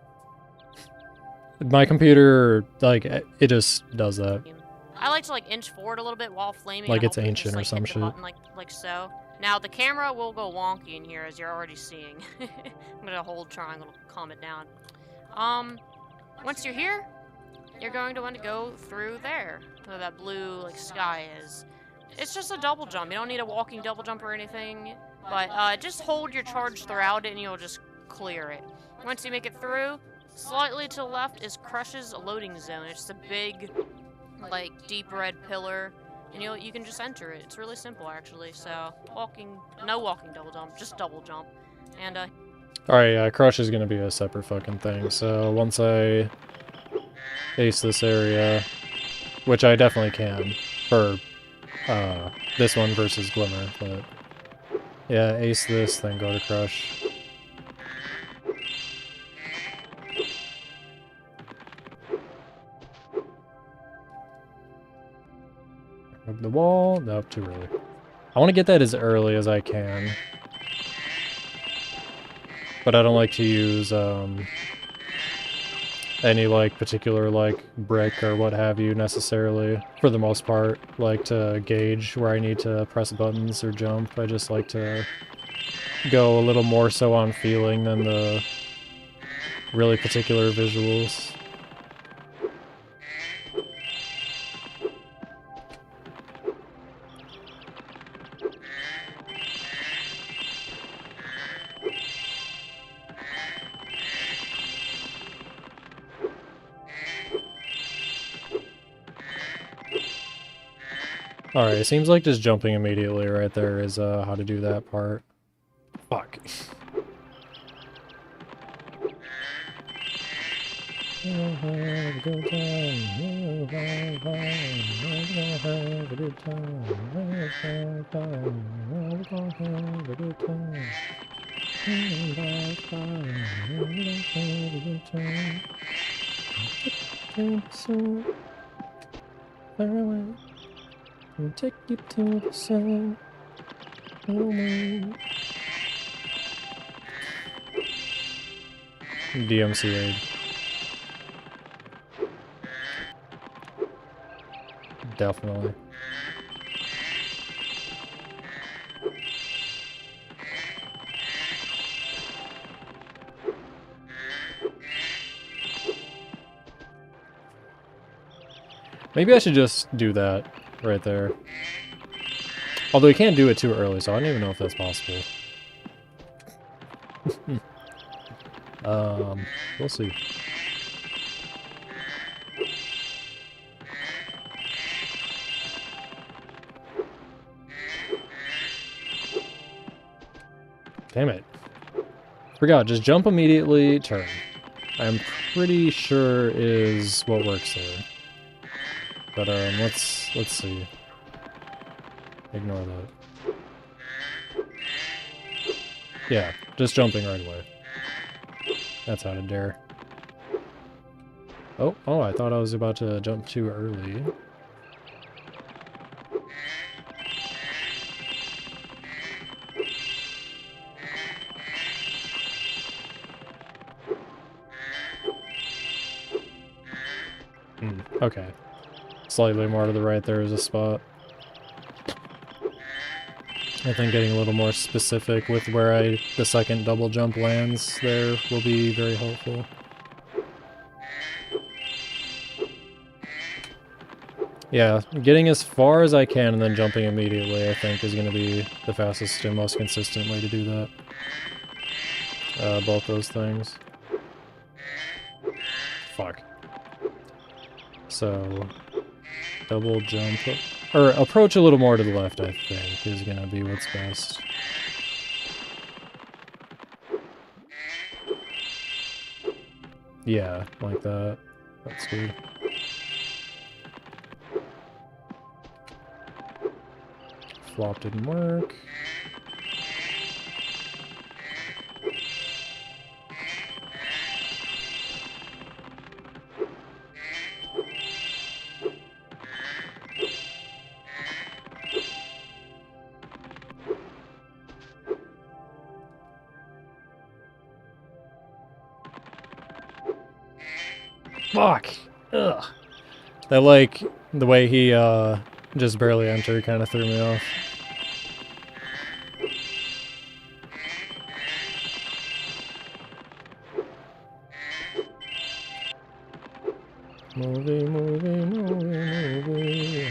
My computer, like, it just does that. I like to like inch forward a little bit while flaming. Like and it's hopefully ancient just, or like, some hit the shit. button like so. Now the camera will go wonky in here as you're already seeing. I'm gonna hold triangle to calm it down. Once you're here, you're going to want to go through there, where that blue like sky is. It's just a double jump. You don't need a walking double jump or anything, but just hold your charge throughout it and you'll just clear it. Once you make it through, slightly to the left is Crush's loading zone. It's a big, like, deep red pillar, and you can just enter it. It's really simple, actually. So, no walking double jump, just double jump. And, Alright, yeah, Crush is gonna be a separate fucking thing, so once I ace this area, which I definitely can, for, this one versus Glimmer, but, yeah, ace this, then go to Crush. Up the wall? Nope, too early. I want to get that as early as I can. But I don't like to use, any, like, particular, like, brick or what have you, necessarily. For the most part, like, to gauge where I need to press buttons or jump. I just like to go a little more so on feeling than the really particular visuals. Alright, it seems like just jumping immediately right there is how to do that part. Fuck. We'll have a good time. We'll have fun. We'll have a good time. We'll have fun. We're gonna have a good time. We'll have fun. We're gonna have a good time. Take the sun far away. We'll take you to the sun. DMCA. Definitely. Maybe I should just do that right there. Although you can't do it too early, so I don't even know if that's possible. We'll see. Damn it. Forgot, just jump immediately, turn. I'm pretty sure is what works there. But let's see. Ignore that. Yeah, just jumping right away. That's how to dare. Oh, I thought I was about to jump too early. Okay. Slightly more to the right there is a spot. I think getting a little more specific with where the second double jump lands there will be very helpful. Yeah, getting as far as I can and then jumping immediately, I think, is going to be the fastest and most consistent way to do that. Both those things. Fuck. So, double jump, or approach a little more to the left, I think, is going to be what's best. Yeah, like that. That's good. Flop didn't work. Fuck! Ugh. That, like, the way he, just barely entered kind of threw me off. Movie, movie, movie, movie.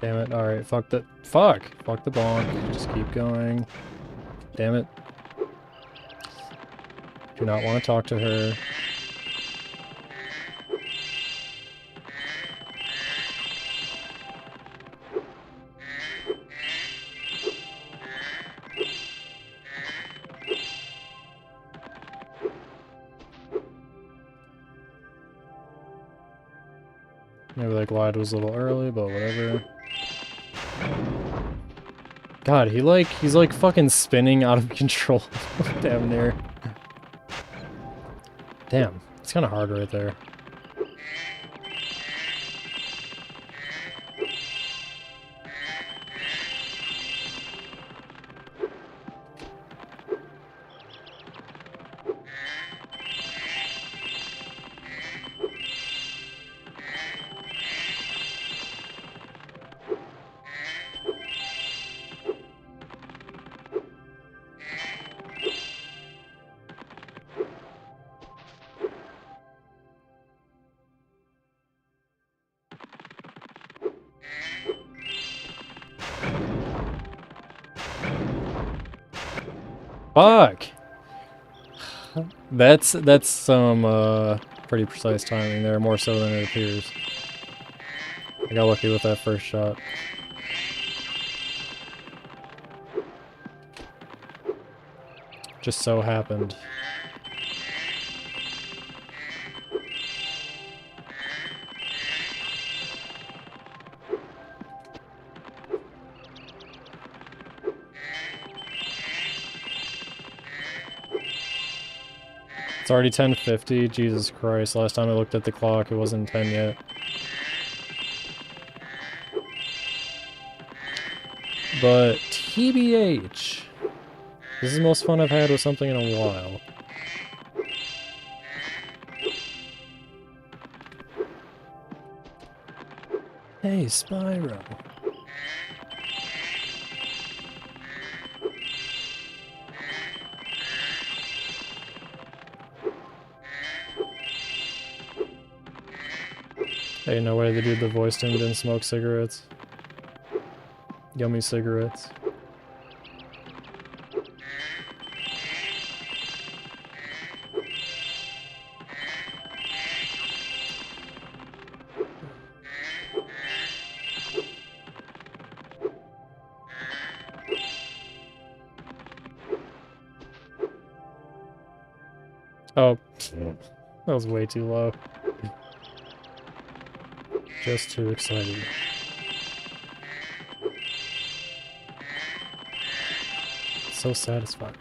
Damn it. Alright, fuck the... Fuck! Fuck the bonk. Just keep going. Damn it. Do not want to talk to her. Maybe that glide was a little early, but whatever. God, he's like fucking spinning out of control down there. Damn, it's kind of hard right there. Fuck! That's some pretty precise timing there, more so than it appears. I got lucky with that first shot. Just so happened. It's already 10:50. Jesus Christ. Last time I looked at the clock, it wasn't 10 yet. But TBH. This is the most fun I've had with something in a while. Hey, Spyro. Hey, no way the dude that voiced him didn't smoke cigarettes. Yummy cigarettes. Oh, that was way too low. Just too excited. So satisfying.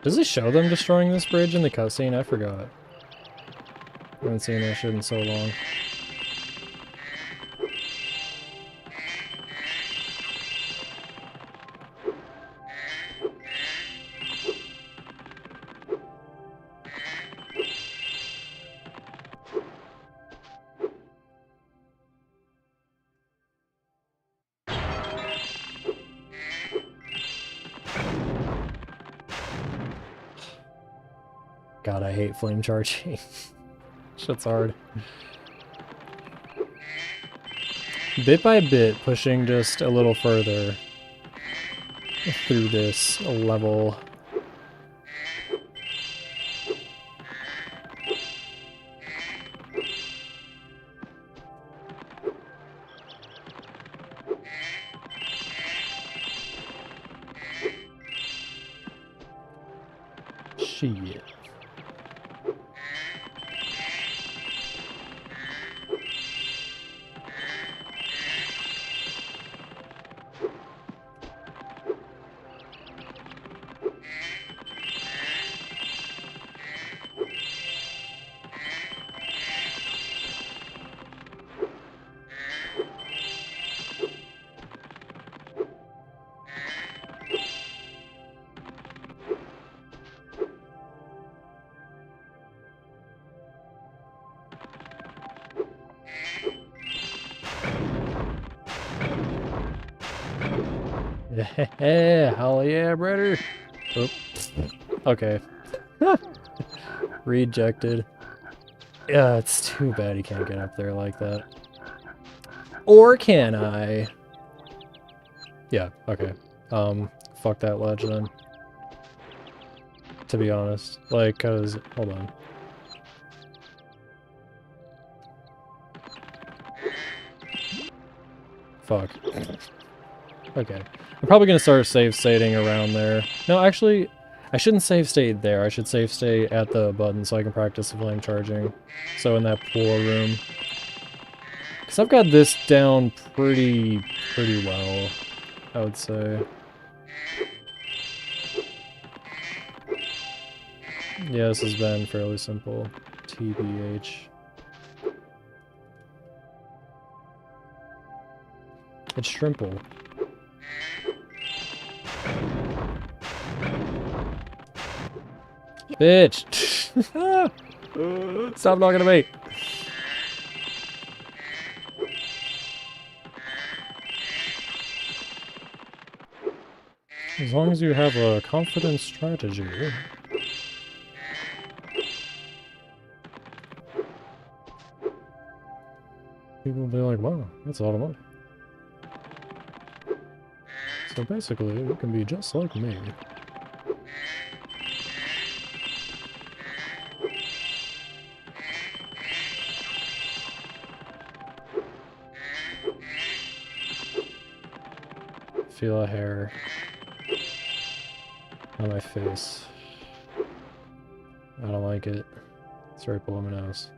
Does it show them destroying this bridge in the cutscene? I forgot. I haven't seen that shit in so long. God, I hate flame charging. Shit's hard. Bit by bit, pushing just a little further through this level. Shit. Hell yeah, brother. Oop. Okay. Rejected. Yeah, it's too bad he can't get up there like that. Or can I? Yeah, okay. Fuck that ledge then. To be honest. Like, cause, hold on. Fuck. Okay. I'm probably gonna start save stating around there. No, actually, I shouldn't save state there. I should save state at the button so I can practice the flame charging. So in that pool room. Because I've got this down pretty well, I would say. Yeah, this has been fairly simple. TBH. It's shrimple. Bitch! Stop knocking at me! As long as you have a confident strategy. People will be like, wow, that's a lot of money. So basically, you can be just like me. Feel a hair on my face. I don't like it. It's right below my nose.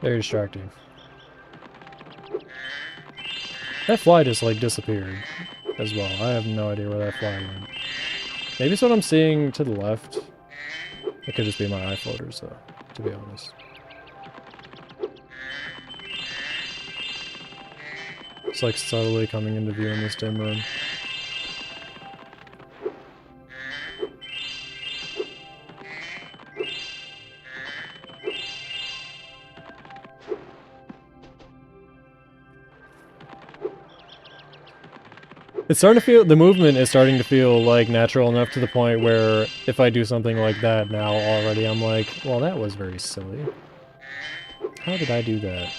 Very distracting. That fly just like disappeared as well. I have no idea where that fly went. Maybe it's what I'm seeing to the left. It could just be my eye floaters though, to be honest. It's like subtly coming into view in this dim room. It's starting to feel, the movement is starting to feel like natural enough to the point where if I do something like that now already, I'm like, well, that was very silly. How did I do that?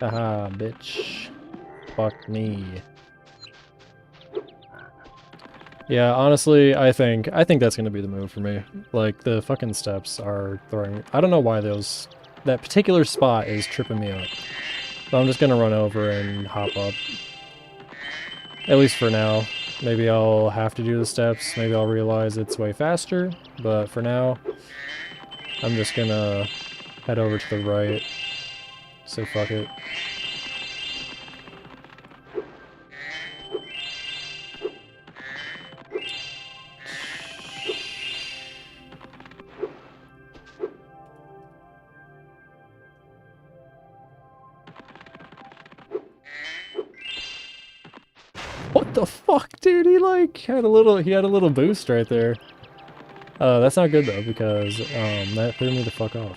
Haha, bitch. Fuck me. Yeah, honestly, I think that's gonna be the move for me. Like, the fucking steps are throwing... I don't know why that particular spot is tripping me up. So I'm just gonna run over and hop up. At least for now. Maybe I'll have to do the steps, maybe I'll realize it's way faster, but for now, I'm just gonna head over to the right. Say fuck it. What the fuck, dude? He like had a little boost right there. That's not good though, because that threw me the fuck off.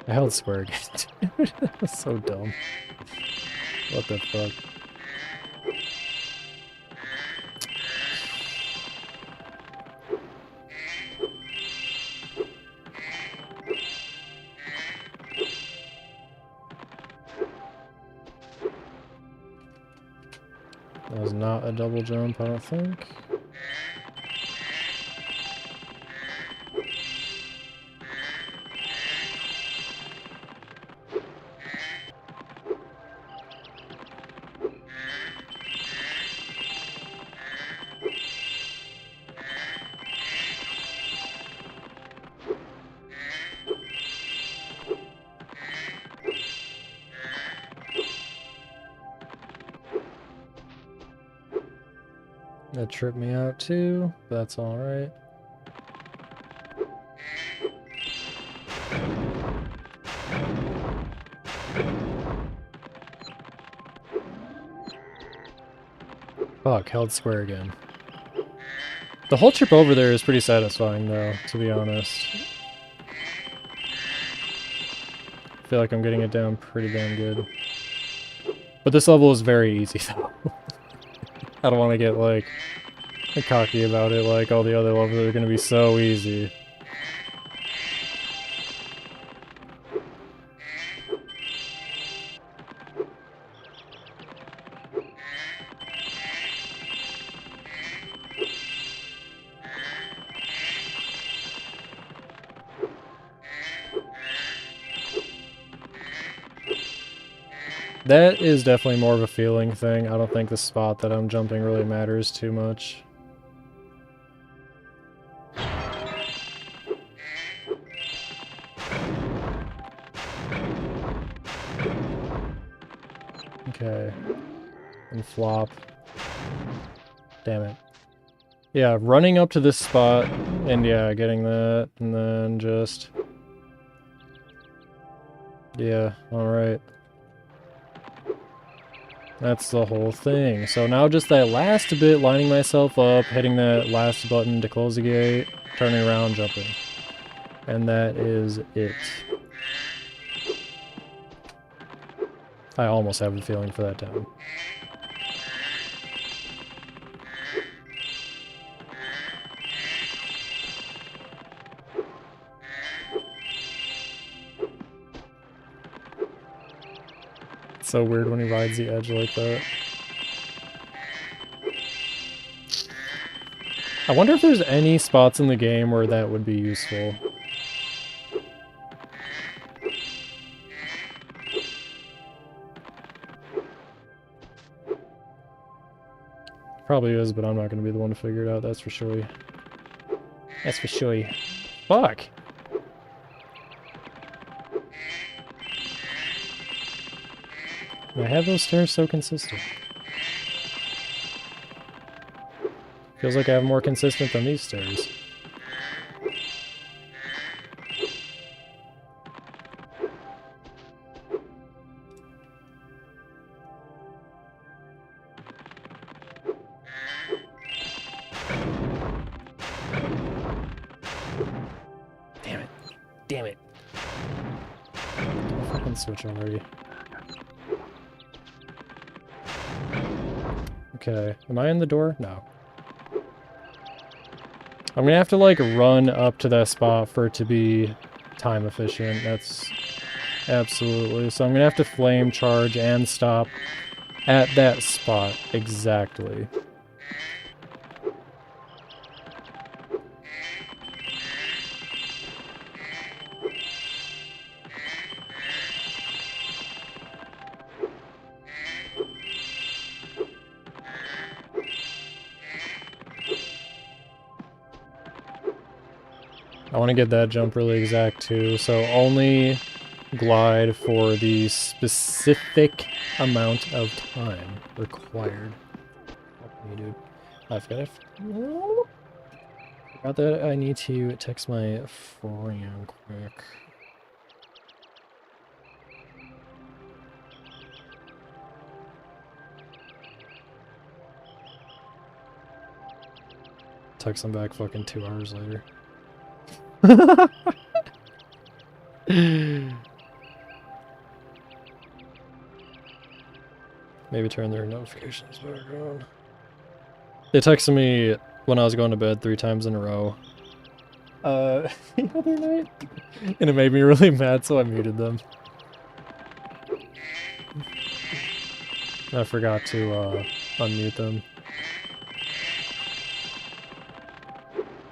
I held square again. Dude, that was so dumb. What the fuck? That was not a double jump, I don't think. That tripped me out too, but that's alright. Fuck, held square again. The whole trip over there is pretty satisfying though, to be honest. I feel like I'm getting it down pretty damn good. But this level is very easy though. I don't want to get like cocky about it like all the other levels are going to be so easy. That is definitely more of a feeling thing. I don't think the spot that I'm jumping really matters too much. Okay. And flop. Damn it. Yeah, running up to this spot, and yeah, getting that, and then just... Yeah, alright. That's the whole thing. So now just that last bit, lining myself up, hitting that last button to close the gate, turning around, jumping. And that is it. I almost have a feeling for that down. It's so weird when he rides the edge like that. I wonder if there's any spots in the game where that would be useful. Probably is, but I'm not going to be the one to figure it out, that's for sure. That's for sure. Fuck! I have those stairs so consistent. Feels like I have more consistent than these stairs. Damn it. Damn it. I'll fucking switch already. Okay, am I in the door? No. I'm gonna have to like run up to that spot for it to be time efficient. That's absolutely. So I'm gonna have to flame charge and stop at that spot exactly. I want to get that jump really exact too, so only glide for the specific amount of time required. Help me, dude. I forgot that I need to text my friend quick. Text him back fucking 2 hours later. Maybe turn their notifications back on. They texted me when I was going to bed 3 times in a row. The other night. And it made me really mad, so I muted them. I forgot to unmute them.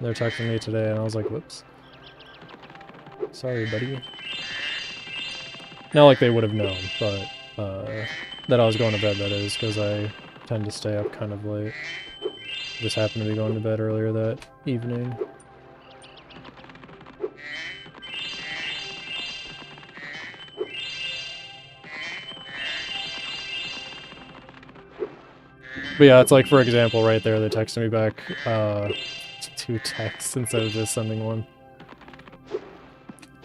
They're texting me today and I was like, whoops. Sorry, buddy. Not like they would have known, but that I was going to bed, that is, because I tend to stay up kind of late. Just happened to be going to bed earlier that evening. But yeah, it's like, for example, right there, they texted me back 2 texts instead of just sending one.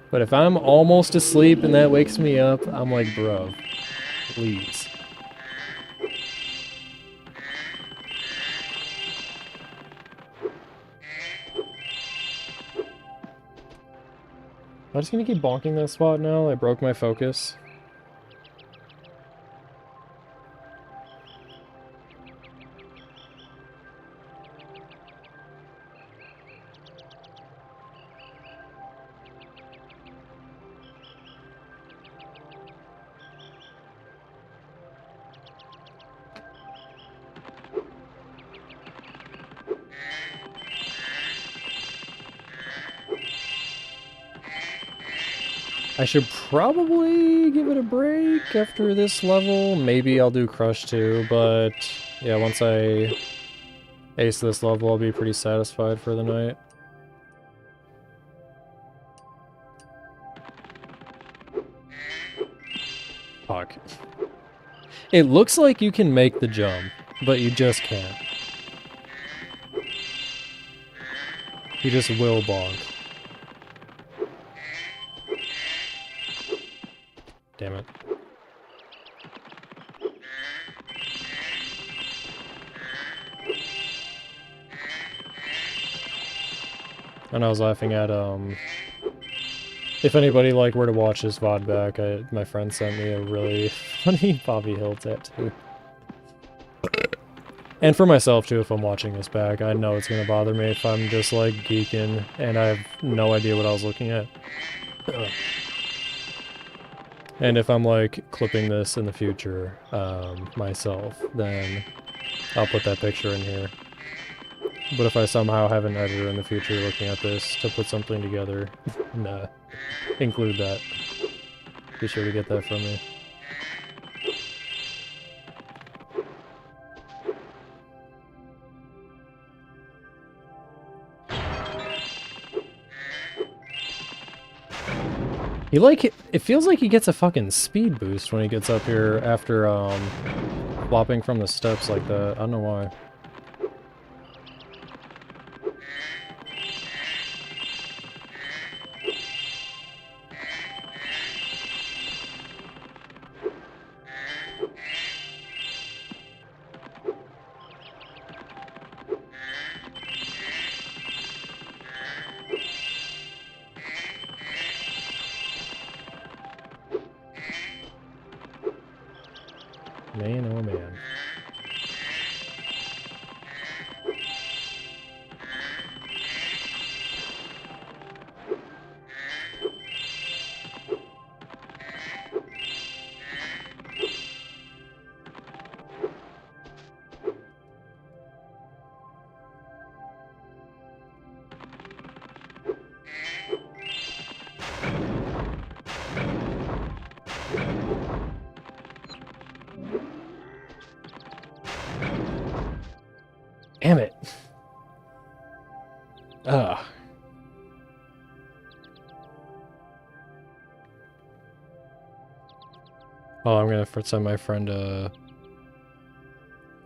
But if I'm almost asleep and that wakes me up, I'm like, bro, please. I'm just gonna keep bonking that spot now. I broke my focus. I should probably give it a break after this level. Maybe I'll do Crush too, but yeah, once I ace this level, I'll be pretty satisfied for the night. Fuck. It looks like you can make the jump, but you just can't. You just will bonk. Damn it. And I was laughing at, if anybody, like, were to watch this VOD back, my friend sent me a really funny Bobby Hill tattoo. And for myself, too, if I'm watching this back, I know it's gonna bother me if I'm just, like, geeking and I have no idea what I was looking at. And if I'm, like, clipping this in the future, myself, then I'll put that picture in here. But if I somehow have an editor in the future looking at this to put something together, and include that, be sure to get that from me. It feels like he gets a fucking speed boost when he gets up here after, flopping from the steps like that. I don't know why. Man, oh man. Damn it. Ugh. Oh, I'm gonna send my friend a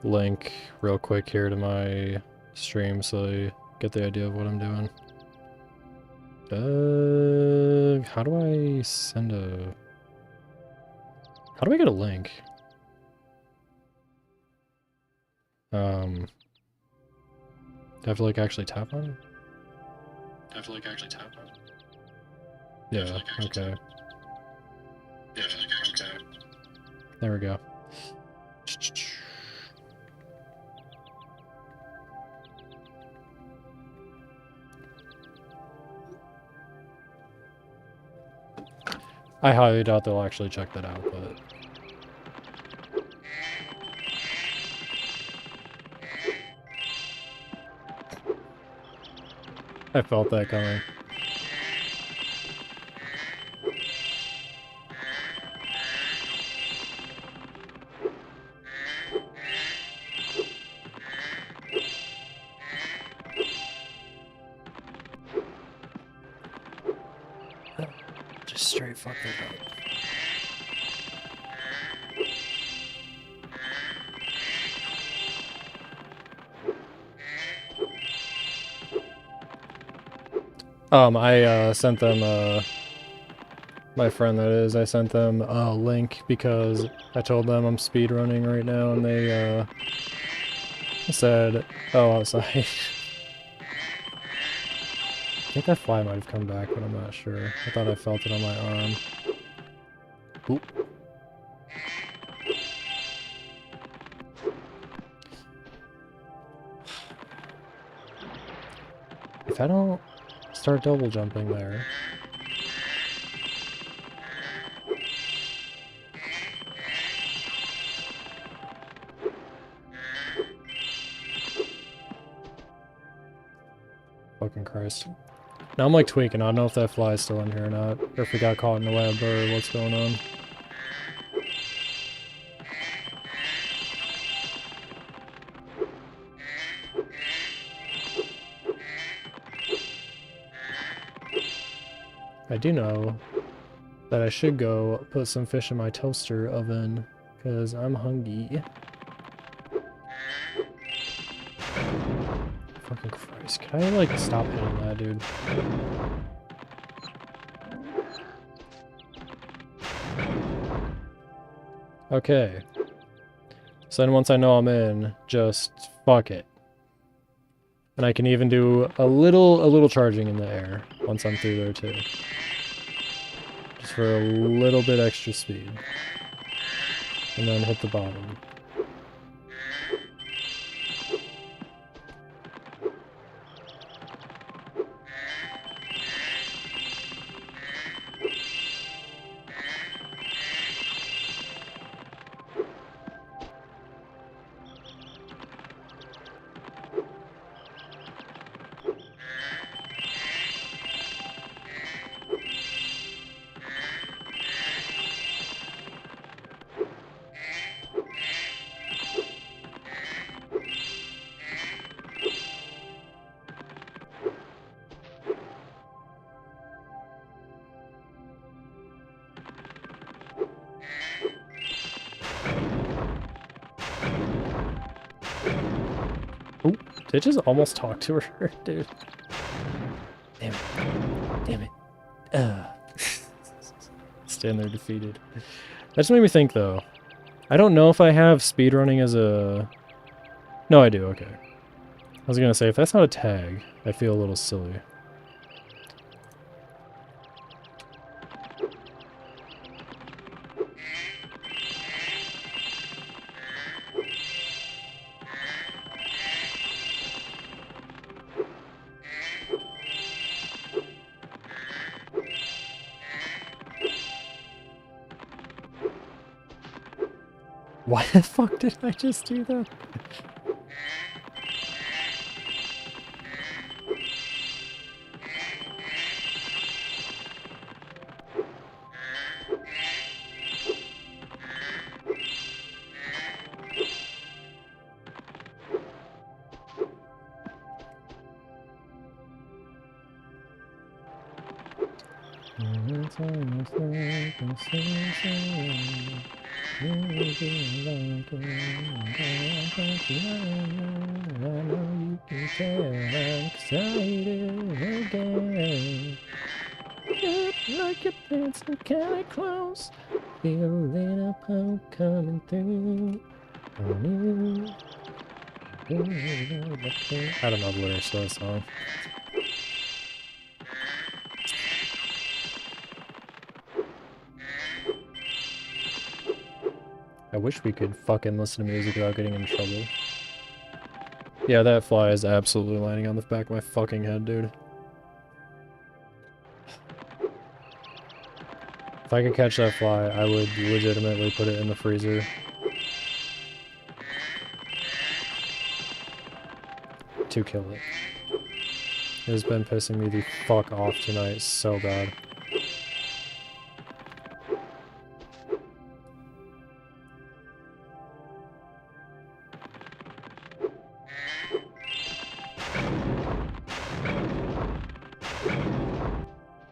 link real quick here to my stream so you get the idea of what I'm doing. How do I send a... How do I get a link? Do I have to, like, actually tap on it? Yeah, okay. There we go. I highly doubt they'll actually check that out, but... I felt that coming. Just straight fuck that up. I sent them my friend that is, I sent them a link because I told them I'm speedrunning right now and they said, oh, outside. I think that fly might have come back, but I'm not sure. I thought I felt it on my arm. Oop. If I don't start double jumping there... Fucking Christ. Now I'm like tweaking. I don't know if that fly is still in here or not. Or if it got caught in the web or what's going on. I do know that I should go put some fish in my toaster oven because I'm hungry. Fucking Christ. Can I like stop hitting that, dude? Okay. So then once I know I'm in, just fuck it. And I can even do a little charging in the air once I'm through there too. Just for a little bit extra speed. And then hit the bottom. Oop, did I just almost talk to her, dude? Damn it. Damn it. Stand there defeated. That just made me think, though. I don't know if I have speedrunning as a... No, I do, okay. I was gonna say, if that's not a tag, I feel a little silly. Why the fuck did I just do that? Feel a little poke coming through. I don't know the lyrics to that song. I wish we could fucking listen to music without getting in trouble. Yeah, that fly is absolutely landing on the back of my fucking head, dude. If I could catch that fly, I would legitimately put it in the freezer. To kill it. It has been pissing me the fuck off tonight so bad.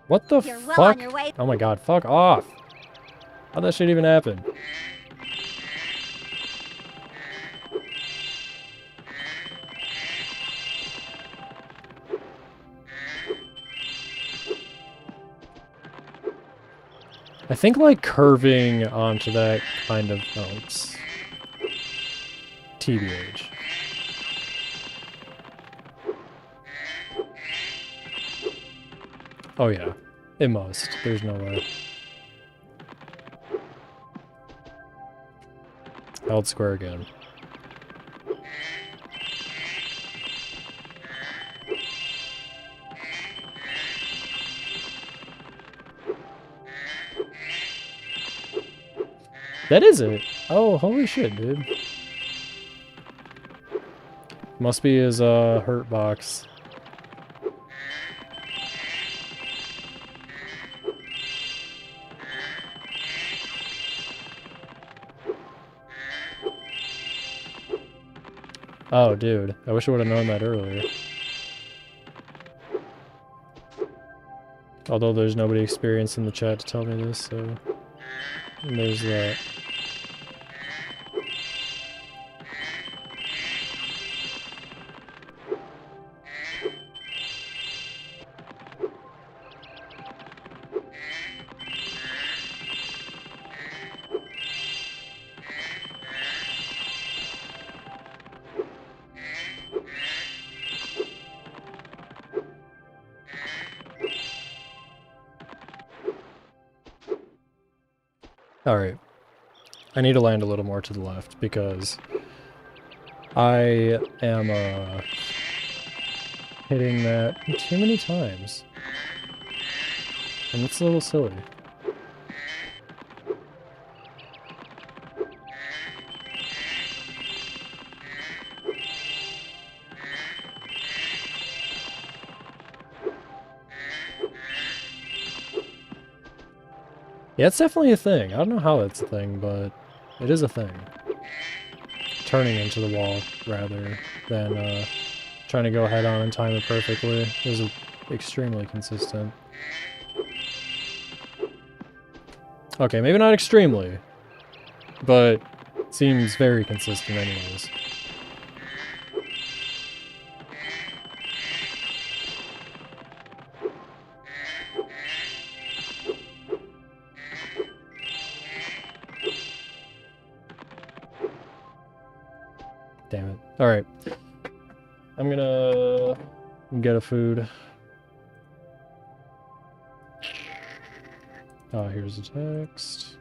What the fuck? Oh my god, fuck off! How'd that shit even happen? I think like curving onto that kind of notes. TBH. Oh yeah, it must. There's no way. Held square again. That is it. Oh, holy shit, dude. Must be his hurt box. Oh, dude. I wish I would have known that earlier. Although there's nobody experienced in the chat to tell me this, so... there's that. Alright. I need to land a little more to the left, because I am, hitting that too many times. And it's a little silly. Yeah, it's definitely a thing. I don't know how it's a thing, but it is a thing. Turning into the wall, rather than trying to go head on and time it perfectly, is extremely consistent. Okay, maybe not extremely, but seems very consistent anyways. Damn it. Alright. I'm gonna get a food. Oh, here's the text.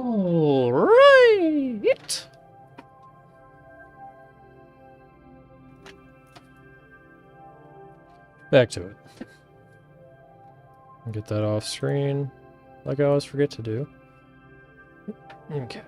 All right. Back to it. Get that off screen, like I always forget to do. Okay.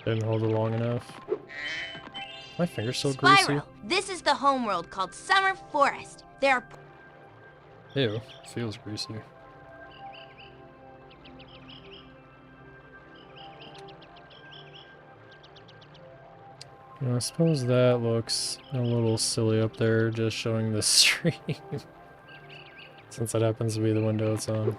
Didn't hold it long enough. My finger's so greasy. Spiral, this is the homeworld called Summer Forest. There are... Ew, feels greasy. I suppose that looks a little silly up there, just showing the stream. Since that happens to be the window it's on.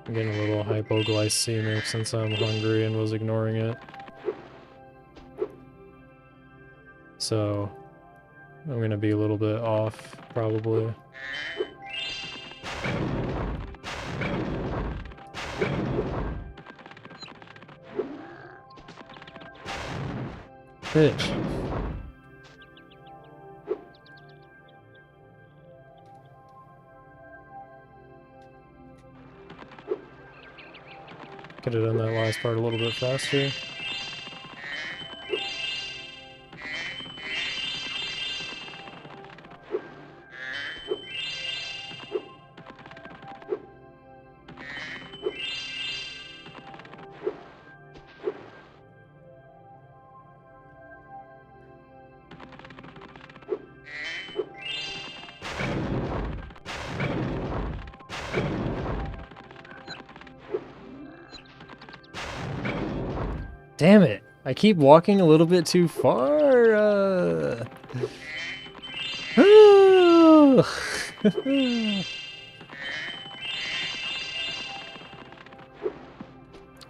I'm getting a little hypoglycemic since I'm hungry and was ignoring it. So, I'm gonna be a little bit off, probably. Bitch. Could have done that last part a little bit faster. Damn it! I keep walking a little bit too far.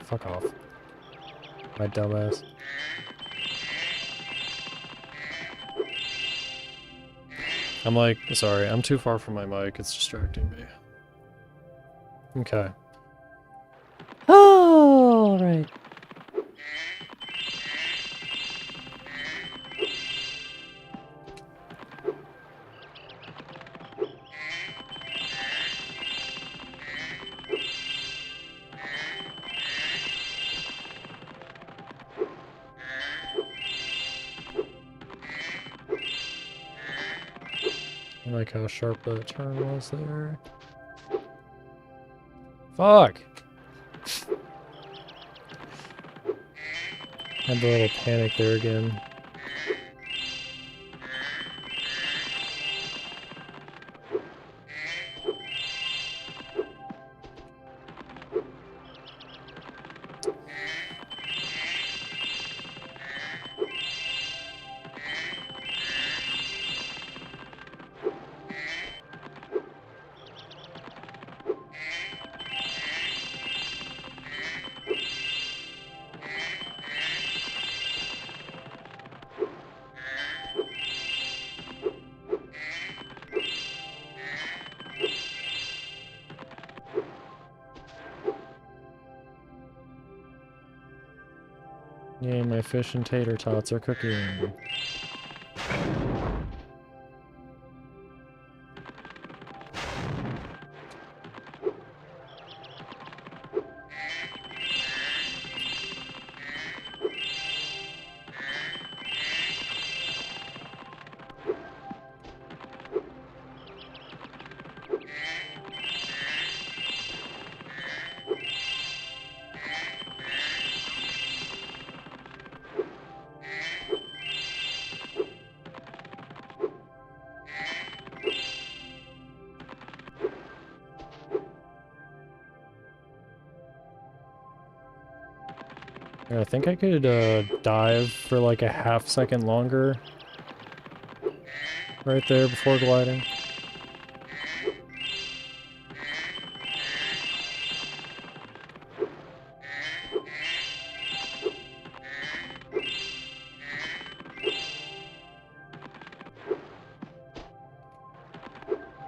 Fuck off, my dumbass. I'm like, sorry, I'm too far from my mic. It's distracting me. Okay. All right. I like how sharp that turn was there. Fuck! Had the little panic there again. Yay, my fish and tater tots are cooking. I think I could dive for like a half second longer right there before gliding.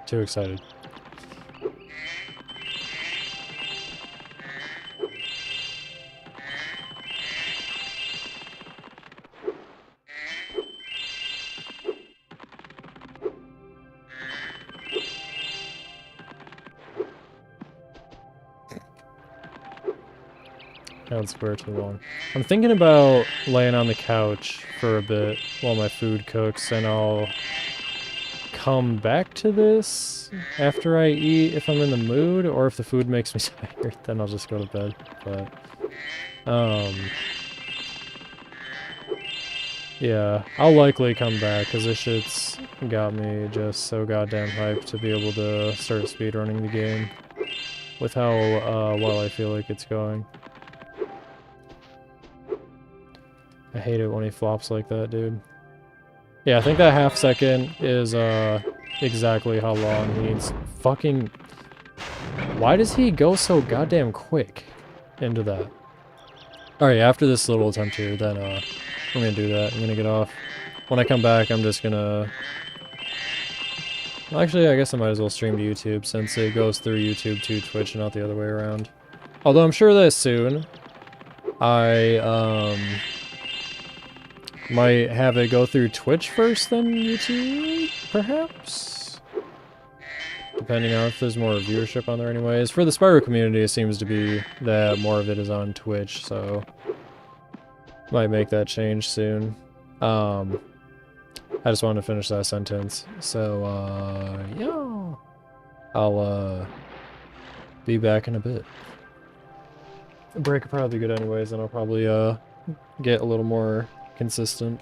Too excited. Held square too long. I'm thinking about laying on the couch for a bit while my food cooks, and I'll come back to this after I eat if I'm in the mood, or if the food makes me tired, then I'll just go to bed. But, yeah, I'll likely come back, because this shit's got me just so goddamn hyped to be able to start speedrunning the game with how well I feel like it's going. I hate it when he flops like that, dude. Yeah, I think that half second is exactly how long he needs. Fucking... Why does he go so goddamn quick into that? Alright, after this little attempt here, then I'm gonna do that. I'm gonna get off. When I come back, I'm just gonna... Well, actually, I guess I might as well stream to YouTube, since it goes through YouTube to Twitch and not the other way around. Although I'm sure that soon I might have it go through Twitch first, then YouTube, perhaps? Depending on if there's more viewership on there anyways. For the Spyro community, it seems to be that more of it is on Twitch, so... Might make that change soon. I just wanted to finish that sentence. So, yeah. I'll, be back in a bit. The break will probably be good anyways, and I'll probably, get a little more consistent.